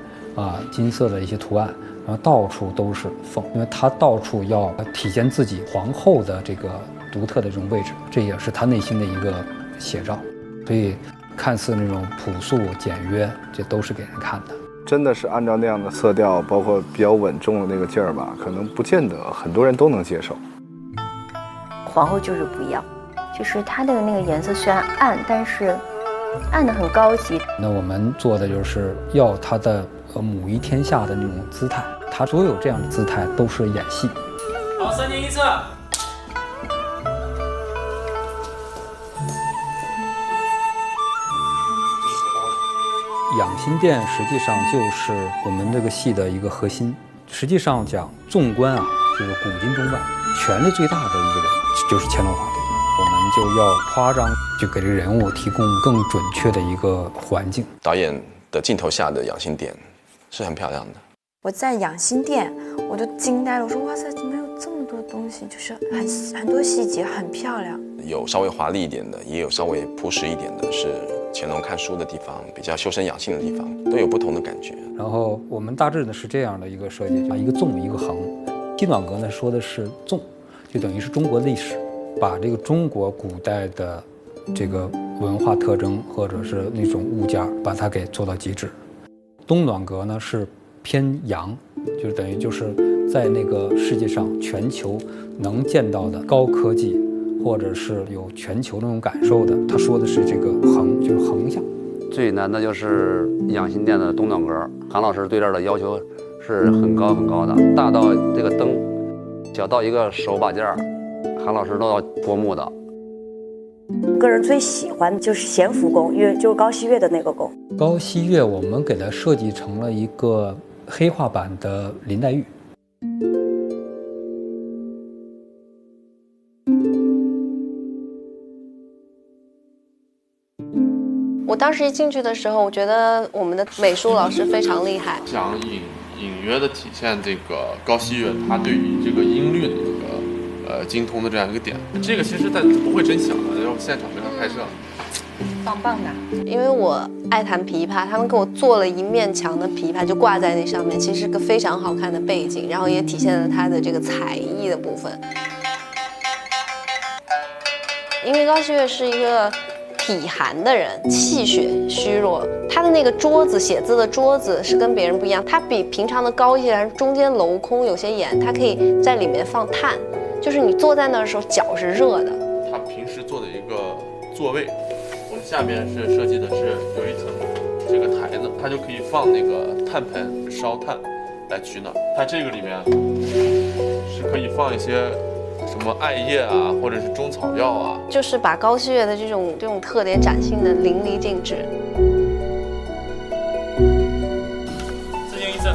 金色的一些图案，然后到处都是凤，因为它到处要体现自己皇后的这个独特的这种位置，这也是他内心的一个写照。所以看似那种朴素简约，这都是给人看的。真的是按照那样的色调，包括比较稳重的那个劲儿吧，可能不见得很多人都能接受。皇后就是不一样，就是它的那个颜色虽然暗，但是暗得很高级。那我们做的就是要它的母仪天下的那种姿态，他所有这样的姿态都是演戏。好，3年1次。养心殿实际上就是我们这个戏的一个核心。实际上讲，纵观就是古今中外，权力最大的一个人就是乾隆皇帝。我们就要夸张，就给这个人物提供更准确的一个环境。导演的镜头下的养心殿是很漂亮的。我在养心殿，我都惊呆了。我说哇塞，怎么有这么多东西？就是很多细节，很漂亮。有稍微华丽一点的，也有稍微朴实一点的，是乾隆看书的地方，比较修身养性的地方，都有不同的感觉。然后我们大致呢是这样的一个设计，一个纵一个横。西暖阁呢说的是纵，就等于是中国历史，把这个中国古代的这个文化特征或者是那种物件，把它给做到极致。东暖阁呢是偏阳，就等于就是在那个世界上全球能见到的高科技，或者是有全球那种感受的，他说的是这个横，就是横向。最难的就是养心殿的东暖阁，韩老师对这儿的要求是很高很高的，大到这个灯，小到一个手把件儿，韩老师都要拨木的。个人最喜欢就是咸福宫，因为就是高翕月的那个宫。高翕月我们给它设计成了一个黑化版的林黛玉。我当时一进去的时候，我觉得我们的美术老师非常厉害，想隐约的体现这个高翕月它对于这个音律的这个精通的这样一个点。这个其实但不会真响的，要现场给他拍摄。棒棒的。因为我爱弹琵琶，他们给我做了一面墙的琵琶，就挂在那上面，其实是个非常好看的背景，然后也体现了它的这个才艺的部分。因为高翕月是一个体寒的人，气血虚弱，他的那个桌子写字的桌子是跟别人不一样，它比平常的高一些，中间镂空有些眼，它可以在里面放炭，就是你坐在那儿的时候脚是热的。他平时坐的一个座位，我们下面是设计的是有一层这个台子，它就可以放那个炭盆烧炭来取暖。它这个里面是可以放一些什么艾叶啊，或者是中草药啊，就是把高希月的这种特点展现的淋漓尽致。4进1次，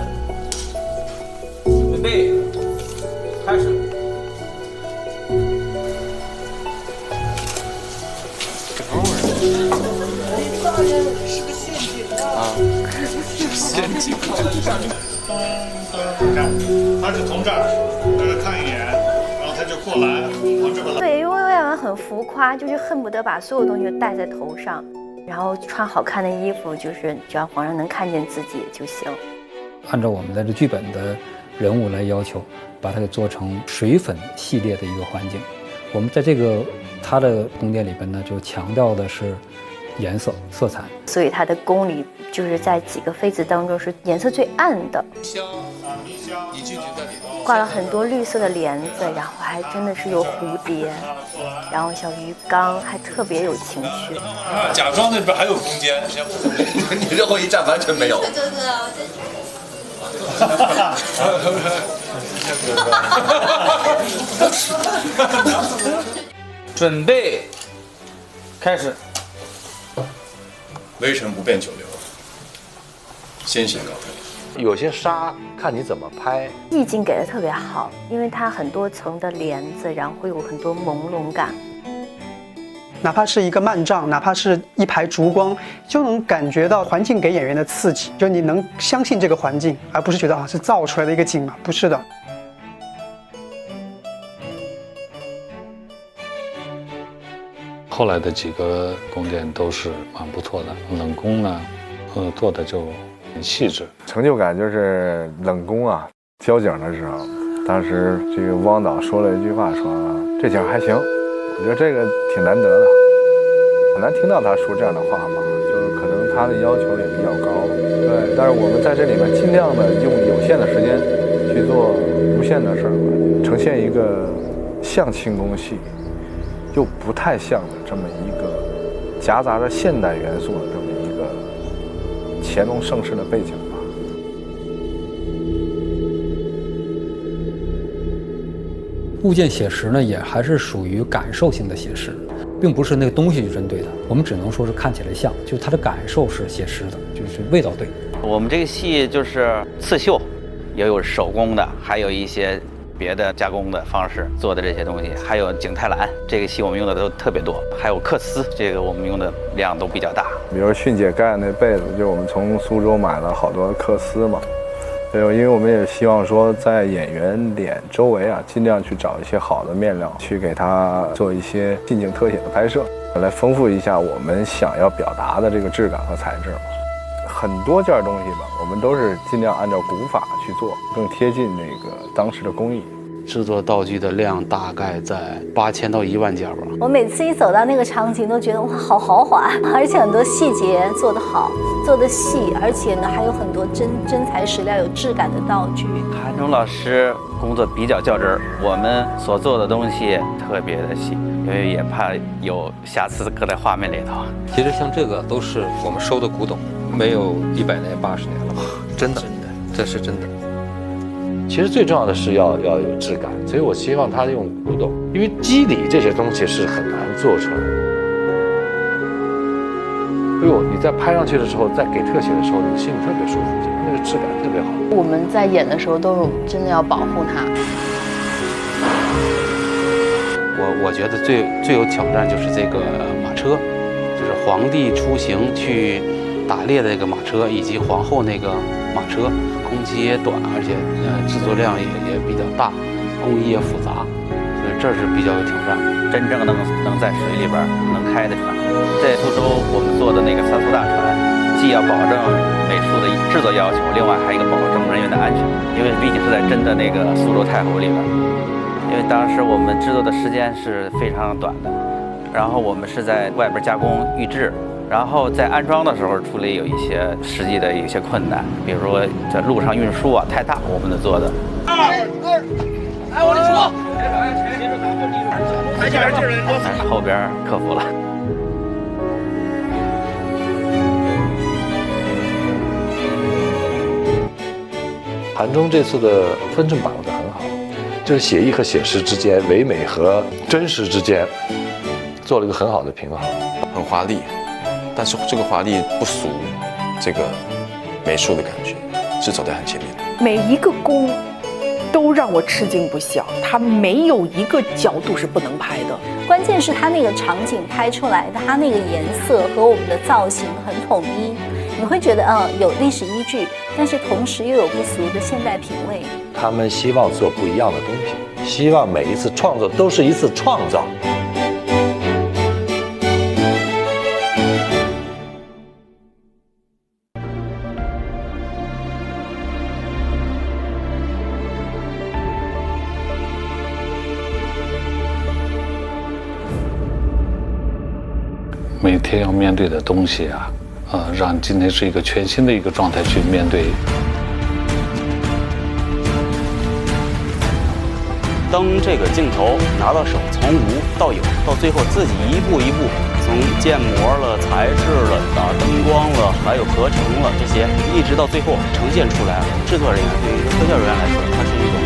准备，开始。是个陷阱啊！陷阱。他是从这儿，在这看一眼，然后他就过来，往这边来。对，因为魏婉很浮夸，就是恨不得把所有东西都戴在头上，然后穿好看的衣服，就是只要皇上能看见自己就行。按照我们的这剧本的人物来要求，把它给做成水粉系列的一个环境。我们在这个他的宫殿里边呢，就强调的是颜色、色彩，所以他的宫里就是在几个妃子当中是颜色最暗的。挂了很多绿色的帘子，然后还真的是有蝴蝶，然后小鱼缸，还特别有情趣。假装那边还有空间，你最后一站完全没有。准备，开始。微臣不便久留，先行告退。有些纱看你怎么拍，意境给的特别好，因为它很多层的帘子，然后会有很多朦胧感。哪怕是一个幔帐，哪怕是一排烛光，就能感觉到环境给演员的刺激，就你能相信这个环境，而不是觉得是造出来的一个景嘛，不是的。后来的几个宫殿都是蛮不错的，冷宫呢，做的就很细致。成就感就是冷宫啊，交景的时候，当时这个汪导说了一句话，说这景还行，我觉得这个挺难得的，很难听到他说这样的话嘛，就是可能他的要求也比较高，对，但是我们在这里面尽量的用有限的时间去做无限的事儿，呈现一个像清宫戏又不太像的这么一个夹杂着现代元素的这么一个乾隆盛世的背景吧。物件写实呢，也还是属于感受性的写实，并不是那个东西就真对的，我们只能说是看起来像，就是它的感受是写实的，就是味道对。我们这个戏就是刺绣，也有手工的，还有一些别的加工的方式做的这些东西，还有景泰蓝，这个戏我们用的都特别多，还有缂丝，这个我们用的量都比较大。比如迅姐盖那被子，就我们从苏州买了好多缂丝嘛。对，因为我们也希望说，在演员脸周围啊，尽量去找一些好的面料，去给它做一些近景特写的拍摄，来丰富一下我们想要表达的这个质感和材质。很多件东西吧，我们都是尽量按照古法去做，更贴近那个当时的工艺。制作道具的量大概在8000到1万件吧。我每次一走到那个场景，都觉得哇，好豪华，而且很多细节做得好，做得细，而且呢还有很多真材实料、有质感的道具。韩忠老师工作比较较真儿，我们所做的东西特别的细，因为也怕有瑕疵搁在画面里头。其实像这个都是我们收的古董，没有100年、80年了，真的，这是真的。其实最重要的是要有质感，所以我希望他用古董，因为肌理这些东西是很难做出来的。哎呦，你在拍上去的时候，在给特写的时候，你心里特别舒服，那个质感特别好。我们在演的时候都是真的要保护它。我觉得最有挑战就是这个马车，就是皇帝出行去打猎的这个马车，以及皇后那个马车。工期也短，而且制作量也比较大，工艺也复杂，所以这是比较有挑战。真正能在水里边能开的船，在苏州我们做的那个3艘大船，既要保证美术的制作要求，另外还有一个保证人员的安全，因为毕竟是在真的那个苏州太湖里边，因为当时我们制作的时间是非常短的，然后我们是在外边加工预制，然后在安装的时候处理有一些实际的一些困难，比如说在路上运输啊太大，我们得做的。来，往里出。但是后边克服了。韩中这次的分寸把握得很好，就是写意和写实之间、唯美和真实之间做了一个很好的平衡，很华丽，但是这个华丽不俗这个美术的感觉，是走在很前面的。每一个工都让我吃惊不小，它没有一个角度是不能拍的。关键是它那个场景拍出来的，它那个颜色和我们的造型很统一，你会觉得有历史依据，但是同时又有不俗的现代品味。他们希望做不一样的东西，希望每一次创作都是一次创造。每天要面对的东西啊，让今天是一个全新的一个状态去面对。当这个镜头拿到手，从无到有，到最后自己一步一步，从建模了、材质了、打灯光了，还有合成了这些，一直到最后呈现出来，制作人员对于特效人员来说，它是一种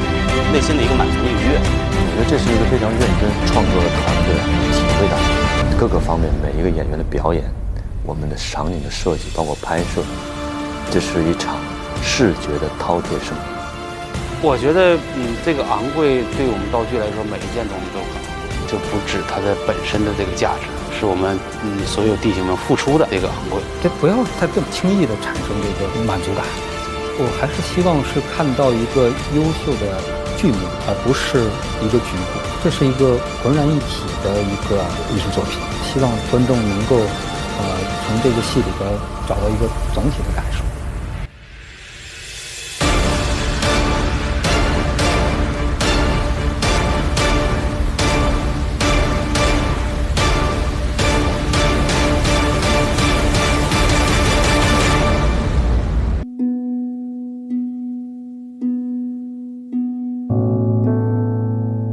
内心的一个满足的愉悦。我觉得这是一个非常认真创作的团队，体会到各个方面每一个演员的表演，我们的场景的设计，包括拍摄，这是一场视觉的饕餮盛宴。我觉得，这个昂贵对我们道具来说，每一件东西都很昂贵，就不止它的本身的这个价值，是我们所有弟兄们付出的这个昂贵。这不要太这么轻易的产生这个满足感。我还是希望是看到一个优秀的剧目，而不是一个局部。这是一个浑然一体的一个艺术作品，希望观众能够从这个戏里边找到一个总体的感受。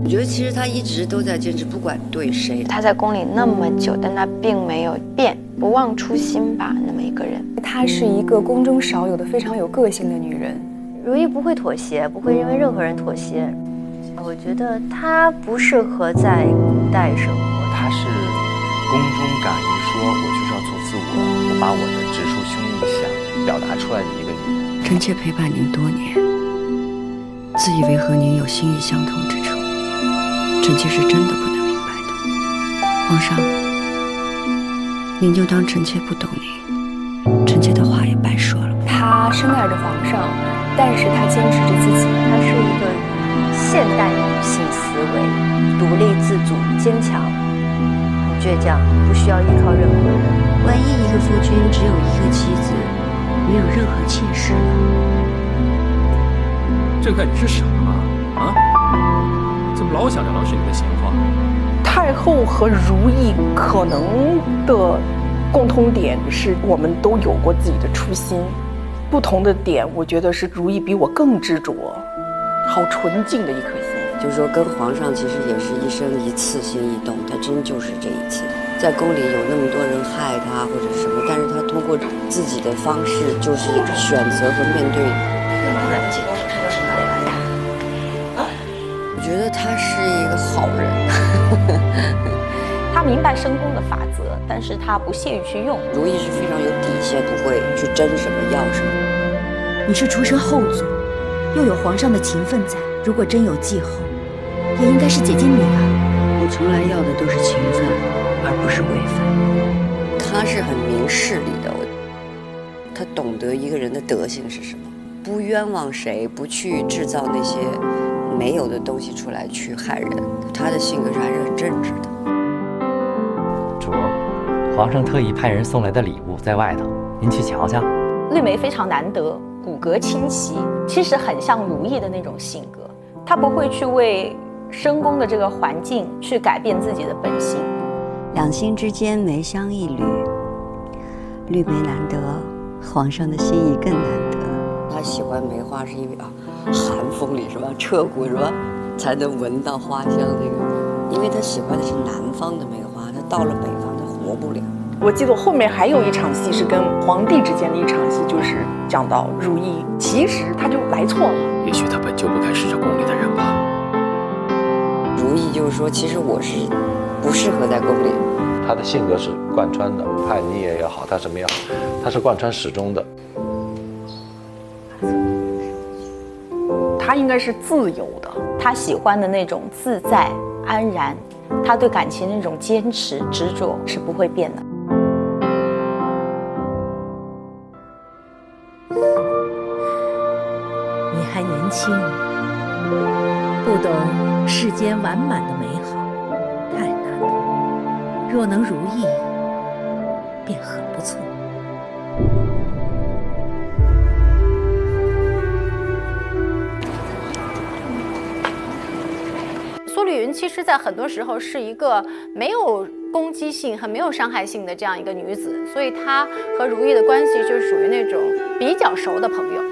我觉得其实他一直都在坚持，不管对谁。他在宫里那么久，但他并没有变，不忘初心吧，那么一个人。她是一个宫中少有的非常有个性的女人。如懿不会妥协，不会因为任何人妥协。我觉得她不适合在古代生活。她是宫中敢于说我就是要做自我，我把我的直抒胸臆想表达出来的一个女人。臣妾陪伴您多年，自以为和您有心意相通之处。臣妾是真的不能明白的，皇上，您就当臣妾不懂您，臣妾的话也白说了。她深爱着皇上，但是她坚持着自己。她是一个现代女性思维，独立自主、坚强、倔强，不需要依靠任何人。万一一个夫君只有一个妻子，没有任何妾室呢？朕看你是傻啊！怎么老想着郎世宁的闲话？太后和如懿可能的共通点是我们都有过自己的初心，不同的点，我觉得是如懿比我更执着，好纯净的一颗心。就是说，跟皇上其实也是一生一次心一动，他真就是这一次。在宫里有那么多人害他或者什么，但是他通过自己的方式，就是选择和面对。来不及，这都是哪里来的？我觉得他是一个好人。他明白深宫的法则，但是他不屑于去用。如懿是非常有底线，不会去争什么要什么。你是出身后族，又有皇上的情分在，如果真有继后，也应该是姐姐你啊。我从来要的都是情分，而不是位分。他是很明事理的，他懂得一个人的德性是什么，不冤枉谁，不去制造那些没有的东西出来去害人。他的性格是还是很正直的。主，皇上特意派人送来的礼物在外头，您去瞧瞧。绿梅非常难得，骨骼清奇，其实很像如懿的那种性格。她不会去为深宫的这个环境去改变自己的本性。两心之间梅香一缕，绿梅难得，皇上的心意更难得。他喜欢梅花是因为寒风里是吧，彻骨是吧，才能闻到花香这个。因为他喜欢的是南方的梅花，他到了北方他活不了。我记得后面还有一场戏是跟皇帝之间的一场戏，就是讲到如意，其实他就来错了。也许他本就不该是这宫里的人吧。如意就是说，其实我是不适合在宫里。他的性格是贯穿的，叛逆也好，他什么也好，他是贯穿始终的。他应该是自由的，他喜欢的那种自在安然，他对感情的那种坚持执着是不会变的。你还年轻，不懂世间完满的美好，太难了。若能如意，便很不错。苏丽云其实在很多时候是一个没有攻击性和没有伤害性的这样一个女子，所以她和如意的关系就属于那种比较熟的朋友。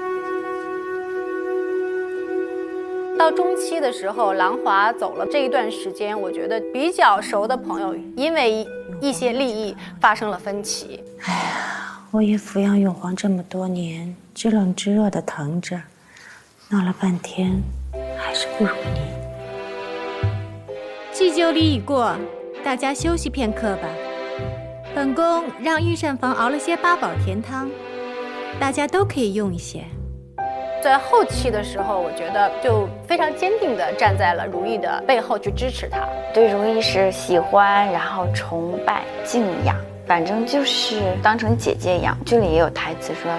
到中期的时候，兰华走了这一段时间，我觉得比较熟的朋友因为一些利益发生了分歧。哎呀，我也抚养永皇这么多年，知冷知热的疼着，闹了半天，还是不如你。祭酒礼已过，大家休息片刻吧。本宫让御膳房熬了些八宝甜汤，大家都可以用一些。在后期的时候，我觉得就非常坚定地站在了如意的背后去支持她。对如意是喜欢，然后崇拜、敬仰，反正就是当成姐姐养。剧里也有台词说，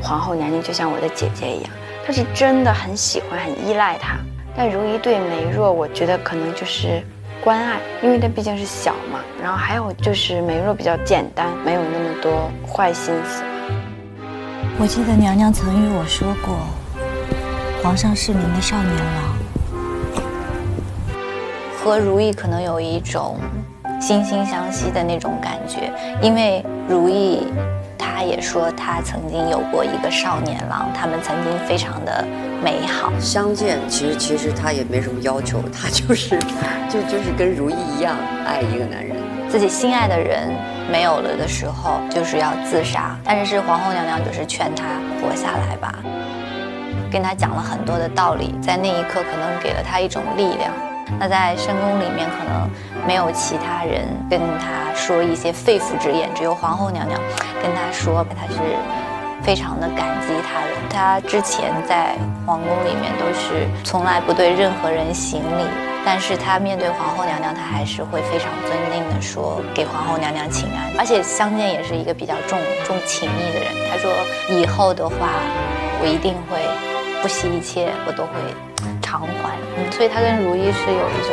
皇后娘娘就像我的姐姐一样，她是真的很喜欢、很依赖她。但如意对梅若，我觉得可能就是关爱，因为她毕竟是小嘛。然后还有就是梅若比较简单，没有那么多坏心思。我记得娘娘曾与我说过，皇上是您的少年郎。和如意可能有一种惺惺相惜的那种感觉，因为如意她也说她曾经有过一个少年郎，他们曾经非常的美好相见。其实她也没什么要求，她就是跟如意一样爱一个男人。自己心爱的人没有了的时候，就是要自杀，但是皇后娘娘就是劝她活下来吧，跟她讲了很多的道理，在那一刻可能给了她一种力量。那在深宫里面可能没有其他人跟她说一些肺腑之言，只有皇后娘娘跟她说，她是非常的感激她的。她之前在皇宫里面都是从来不对任何人行礼，但是她面对皇后娘娘，她还是会非常尊敬的说给皇后娘娘请安。而且相见也是一个比较重情义的人，她说以后的话我一定会不惜一切，我都会偿还。所以她跟如意是有一种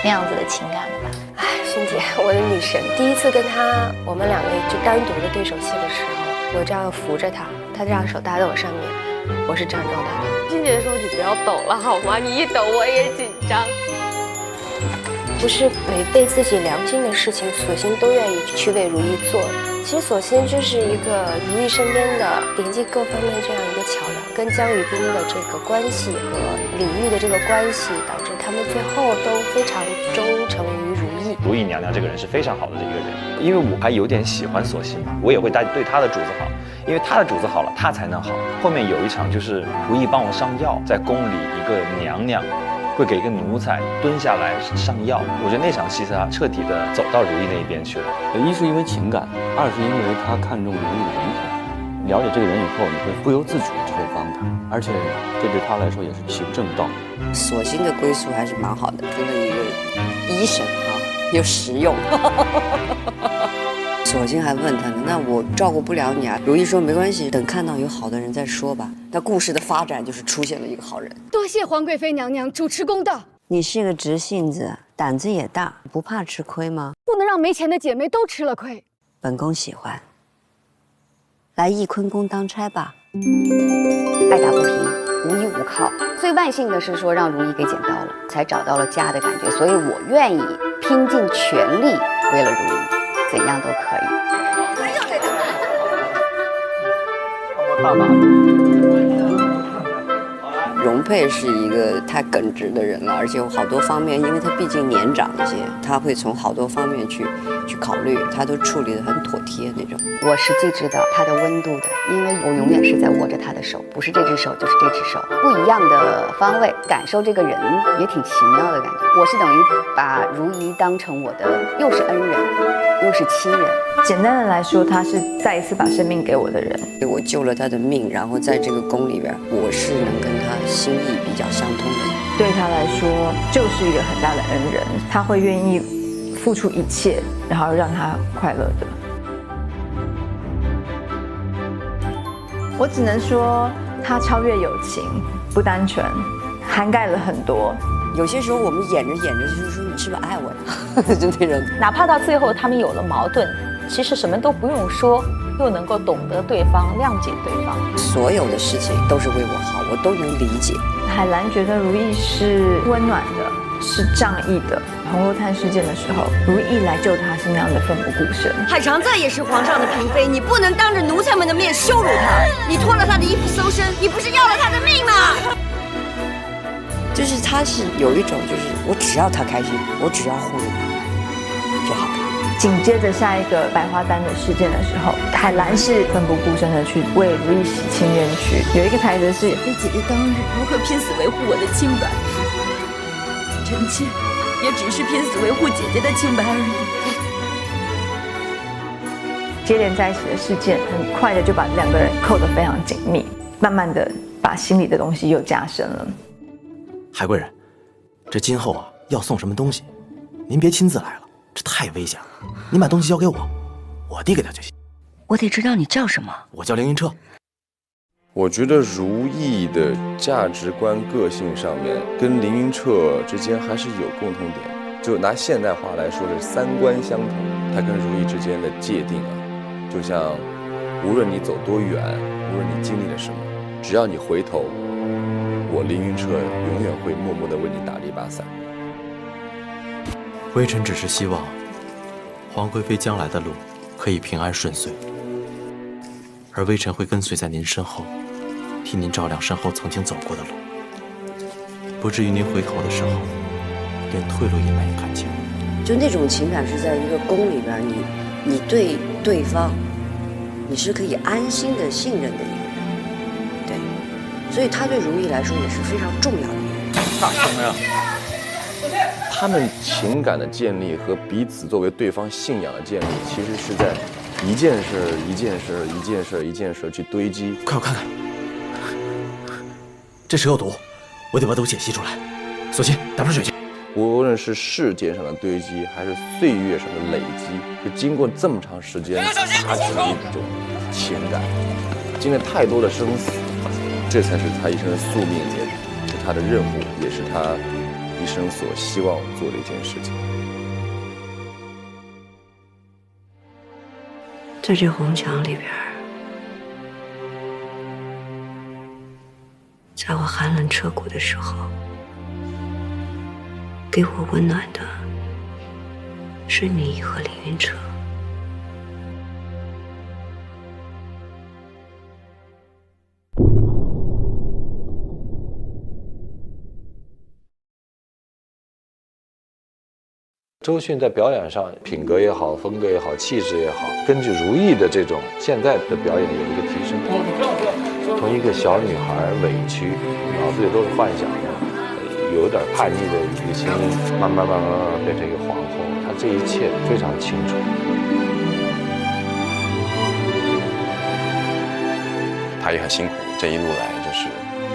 那样子的情感的吧。哎，萱姐，我的女神，第一次跟她我们两个就单独的对手戏的时候，我这样扶着她，她这样手搭在我上面，我是这样状态的。萱姐说你不要抖了好吗？你一抖我也紧张。不是违背自己良心的事情，索性都愿意去为如意做。其实索性就是一个如意身边的连接各方面这样一个桥梁，跟江雨冰的这个关系和李煜的这个关系，导致他们最后都非常忠诚于如意。如意娘娘这个人是非常好的一个人，因为我还有点喜欢索性，我也会对她的主子好，因为她的主子好了，她才能好。后面有一场就是如意帮我上药，在宫里一个娘娘会给一个奴才蹲下来上药，我觉得那场戏是他彻底的走到如意那一边去了。一是因为情感，二是因为他看中如意的人品。了解这个人以后，你会不由自主就会帮他，而且这对他来说也是行正道。索性的归宿还是蛮好的，跟了一个医生啊，又实用。索性还问他呢，那我照顾不了你啊。如意说没关系，等看到有好的人再说吧。那故事的发展就是出现了一个好人。多谢皇贵妃娘娘主持公道。你是个直性子，胆子也大，不怕吃亏吗？不能让没钱的姐妹都吃了亏。本宫喜欢。来翊坤宫当差吧。爱打不平，无依无靠。最万幸的是说让如意给捡到了，才找到了家的感觉。所以我愿意拼尽全力为了如意，怎样都可以。容佩是一个太耿直的人了，而且有好多方面，因为他毕竟年长一些，他会从好多方面去考虑，他都处理得很妥帖那种。我是最知道他的温度的，因为我永远是在握着他的手，不是这只手就是这只手，不一样的方位感受这个人也挺奇妙的感觉。我是等于把如意当成我的又是恩人又是亲人。简单的来说，他是再一次把生命给我的人。我救了他的命，然后在这个宫里边，我是能跟他心意比较相通的人。对他来说，就是一个很大的恩人，他会愿意付出一切，然后让他快乐的。我只能说，他超越友情，不单纯，涵盖了很多。有些时候我们演着演着就是说，你是不是爱我呀？就那种。哪怕到最后他们有了矛盾，其实什么都不用说，又能够懂得对方，谅解对方。所有的事情都是为我好，我都能理解。海兰觉得如意是温暖的，是仗义的。红楼炭事件的时候，如意来救他是那样的奋不顾身。海常在也是皇上的嫔妃，你不能当着奴才们的面羞辱她。你脱了她的衣服搜身，你不是要了她的命吗？就是他是有一种，就是我只要他开心，我只要护着他就好了。紧接着下一个百花丹的事件的时候，海兰是奋不顾身的去为如意洗清冤屈。有一个台词是：为姐姐当日如何拼死维护我的清白，臣妾也只是拼死维护姐姐的清白而已。接连在一起的事件，很快的就把两个人扣得非常紧密，慢慢的把心里的东西又加深了。海贵人，这今后啊要送什么东西，您别亲自来了，这太危险了。您把东西交给我，我递给他就行。我得知道你叫什么。我叫凌云彻。我觉得如意的价值观、个性上面跟凌云彻之间还是有共同点。就拿现代话来说，是三观相同。他跟如意之间的界定啊，就像无论你走多远，无论你经历了什么，只要你回头，我凌云彻永远会默默地为你打了一把伞。微臣只是希望皇贵妃将来的路可以平安顺遂，而微臣会跟随在您身后，替您照亮身后曾经走过的路，不至于您回头的时候连退路也难以看清。就那种情感是在一个宫里边，你对对方，你是可以安心的信任的一个人，对，所以他对如意来说也是非常重要的一个人。大声呀！他们情感的建立和彼此作为对方信仰的建立，其实是在一件事一件事一件事一件事去堆积。快我看看，这蛇有毒，我得把毒血吸出来。索性打盆水去。无论是事件上的堆积，还是岁月上的累积，就经过这么长时间，它是一种情感，经历太多的生死，这才是他一生的宿命，也是他的任务，也是他一生所希望做的一件事情。在这红墙里边，在我寒冷彻骨的时候，给我温暖的是你和凌云彻。周迅在表演上品格也好，风格也好，气质也好，根据如意的这种现在的表演有一个提升。从一个小女孩委屈，脑子里都是幻想的，有点叛逆的一个心，慢慢变成一个皇后，她这一切非常清楚。她也很辛苦，这一路来就是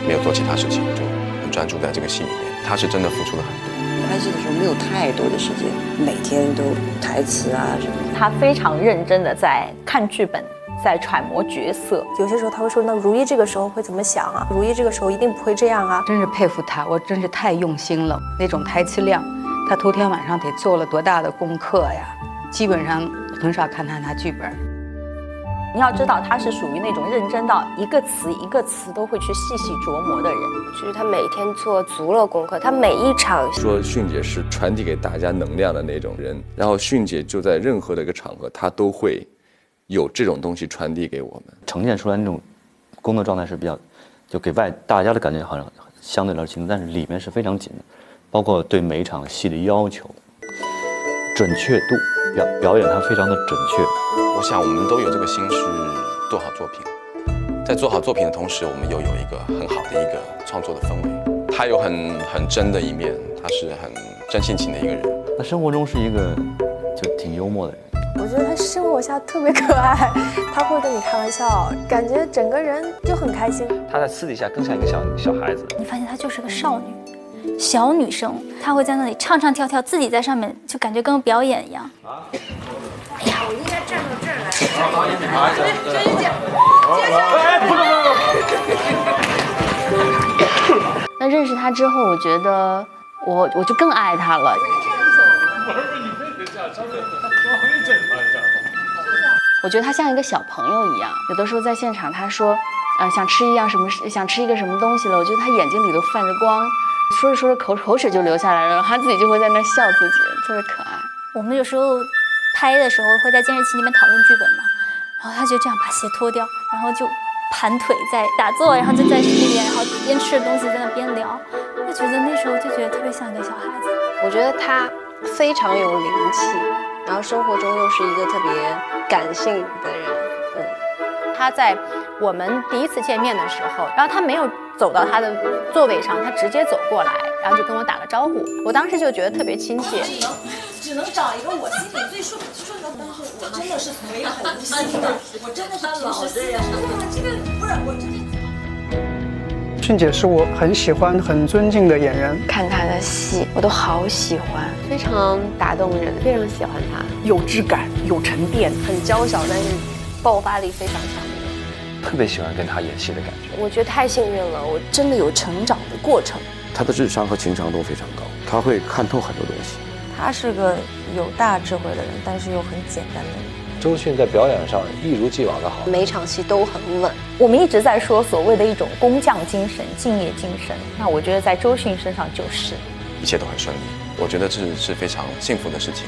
没有做其他事情，就很专注在这个戏里面。她是真的付出了很多。拍戏的时候没有太多的时间，每天都台词啊什么的。他非常认真的在看剧本，在揣摩角色。有些时候他会说：“那如意这个时候会怎么想啊？如意这个时候一定不会这样啊！”真是佩服他，我真是太用心了。那种台词量，他头天晚上得做了多大的功课呀！基本上很少看他拿剧本。你要知道，他是属于那种认真到一个词一个词都会去细细琢磨的人。就是他每天做足了功课，他每一场说迅姐是传递给大家能量的那种人，然后迅姐就在任何的一个场合，她都会有这种东西传递给我们，呈现出来那种工作状态是比较，就给大家的感觉好像相对来说轻松，但是里面是非常紧的，包括对每一场戏的要求、准确度，表演它非常的准确。我想我们都有这个心去做好作品，在做好作品的同时，我们又有一个很好的一个创作的氛围。他有很真的一面，他是很真性情的一个人。他生活中是一个就挺幽默的人。我觉得他生活下特别可爱，他会跟你开玩笑，感觉整个人就很开心。他在私底下更像一个小孩子。你发现她就是个少女，小女生，她会在那里唱唱跳跳，自己在上面就感觉跟表演一样。哎呀，我应该站到这儿来。那认识他之后，我觉得我就更爱他了。我觉得他像一个小朋友一样，有的时候在现场，他说，想吃一个什么东西了，我觉得他眼睛里都泛着光，说着说着口水就流下来了，然后他自己就会在那笑自己，特别可爱。我们有时候拍的时候会在监视器里面讨论剧本嘛，然后他就这样把鞋脱掉，然后就盘腿在打坐，然后就在那边，然后边吃着东西在那边聊，就觉得那时候就觉得特别像一个小孩子。我觉得他非常有灵气，然后生活中又是一个特别感性的人。他在我们第一次见面的时候，然后他没有走到他的座位上，他直接走过来，然后就跟我打了招呼。我当时就觉得特别亲切。只能找一个我心里最顺的，但是我真的是从一个很无心的，我真的是平时这样。这个不是我真的。迅姐是我很喜欢、很尊敬的演员，看她的戏我都好喜欢，非常打动人，非常喜欢她，有质感、有沉淀，很娇小，但是爆发力非常强的人。特别喜欢跟她演戏的感觉。我觉得太幸运了，我真的有成长的过程。他的智商和情商都非常高，他会看透很多东西。他是个有大智慧的人，但是又很简单的人。周迅在表演上一如既往的好，每场戏都很稳。我们一直在说所谓的一种工匠精神、敬业精神，那我觉得在周迅身上就是，一切都很顺利，我觉得这是非常幸福的事情。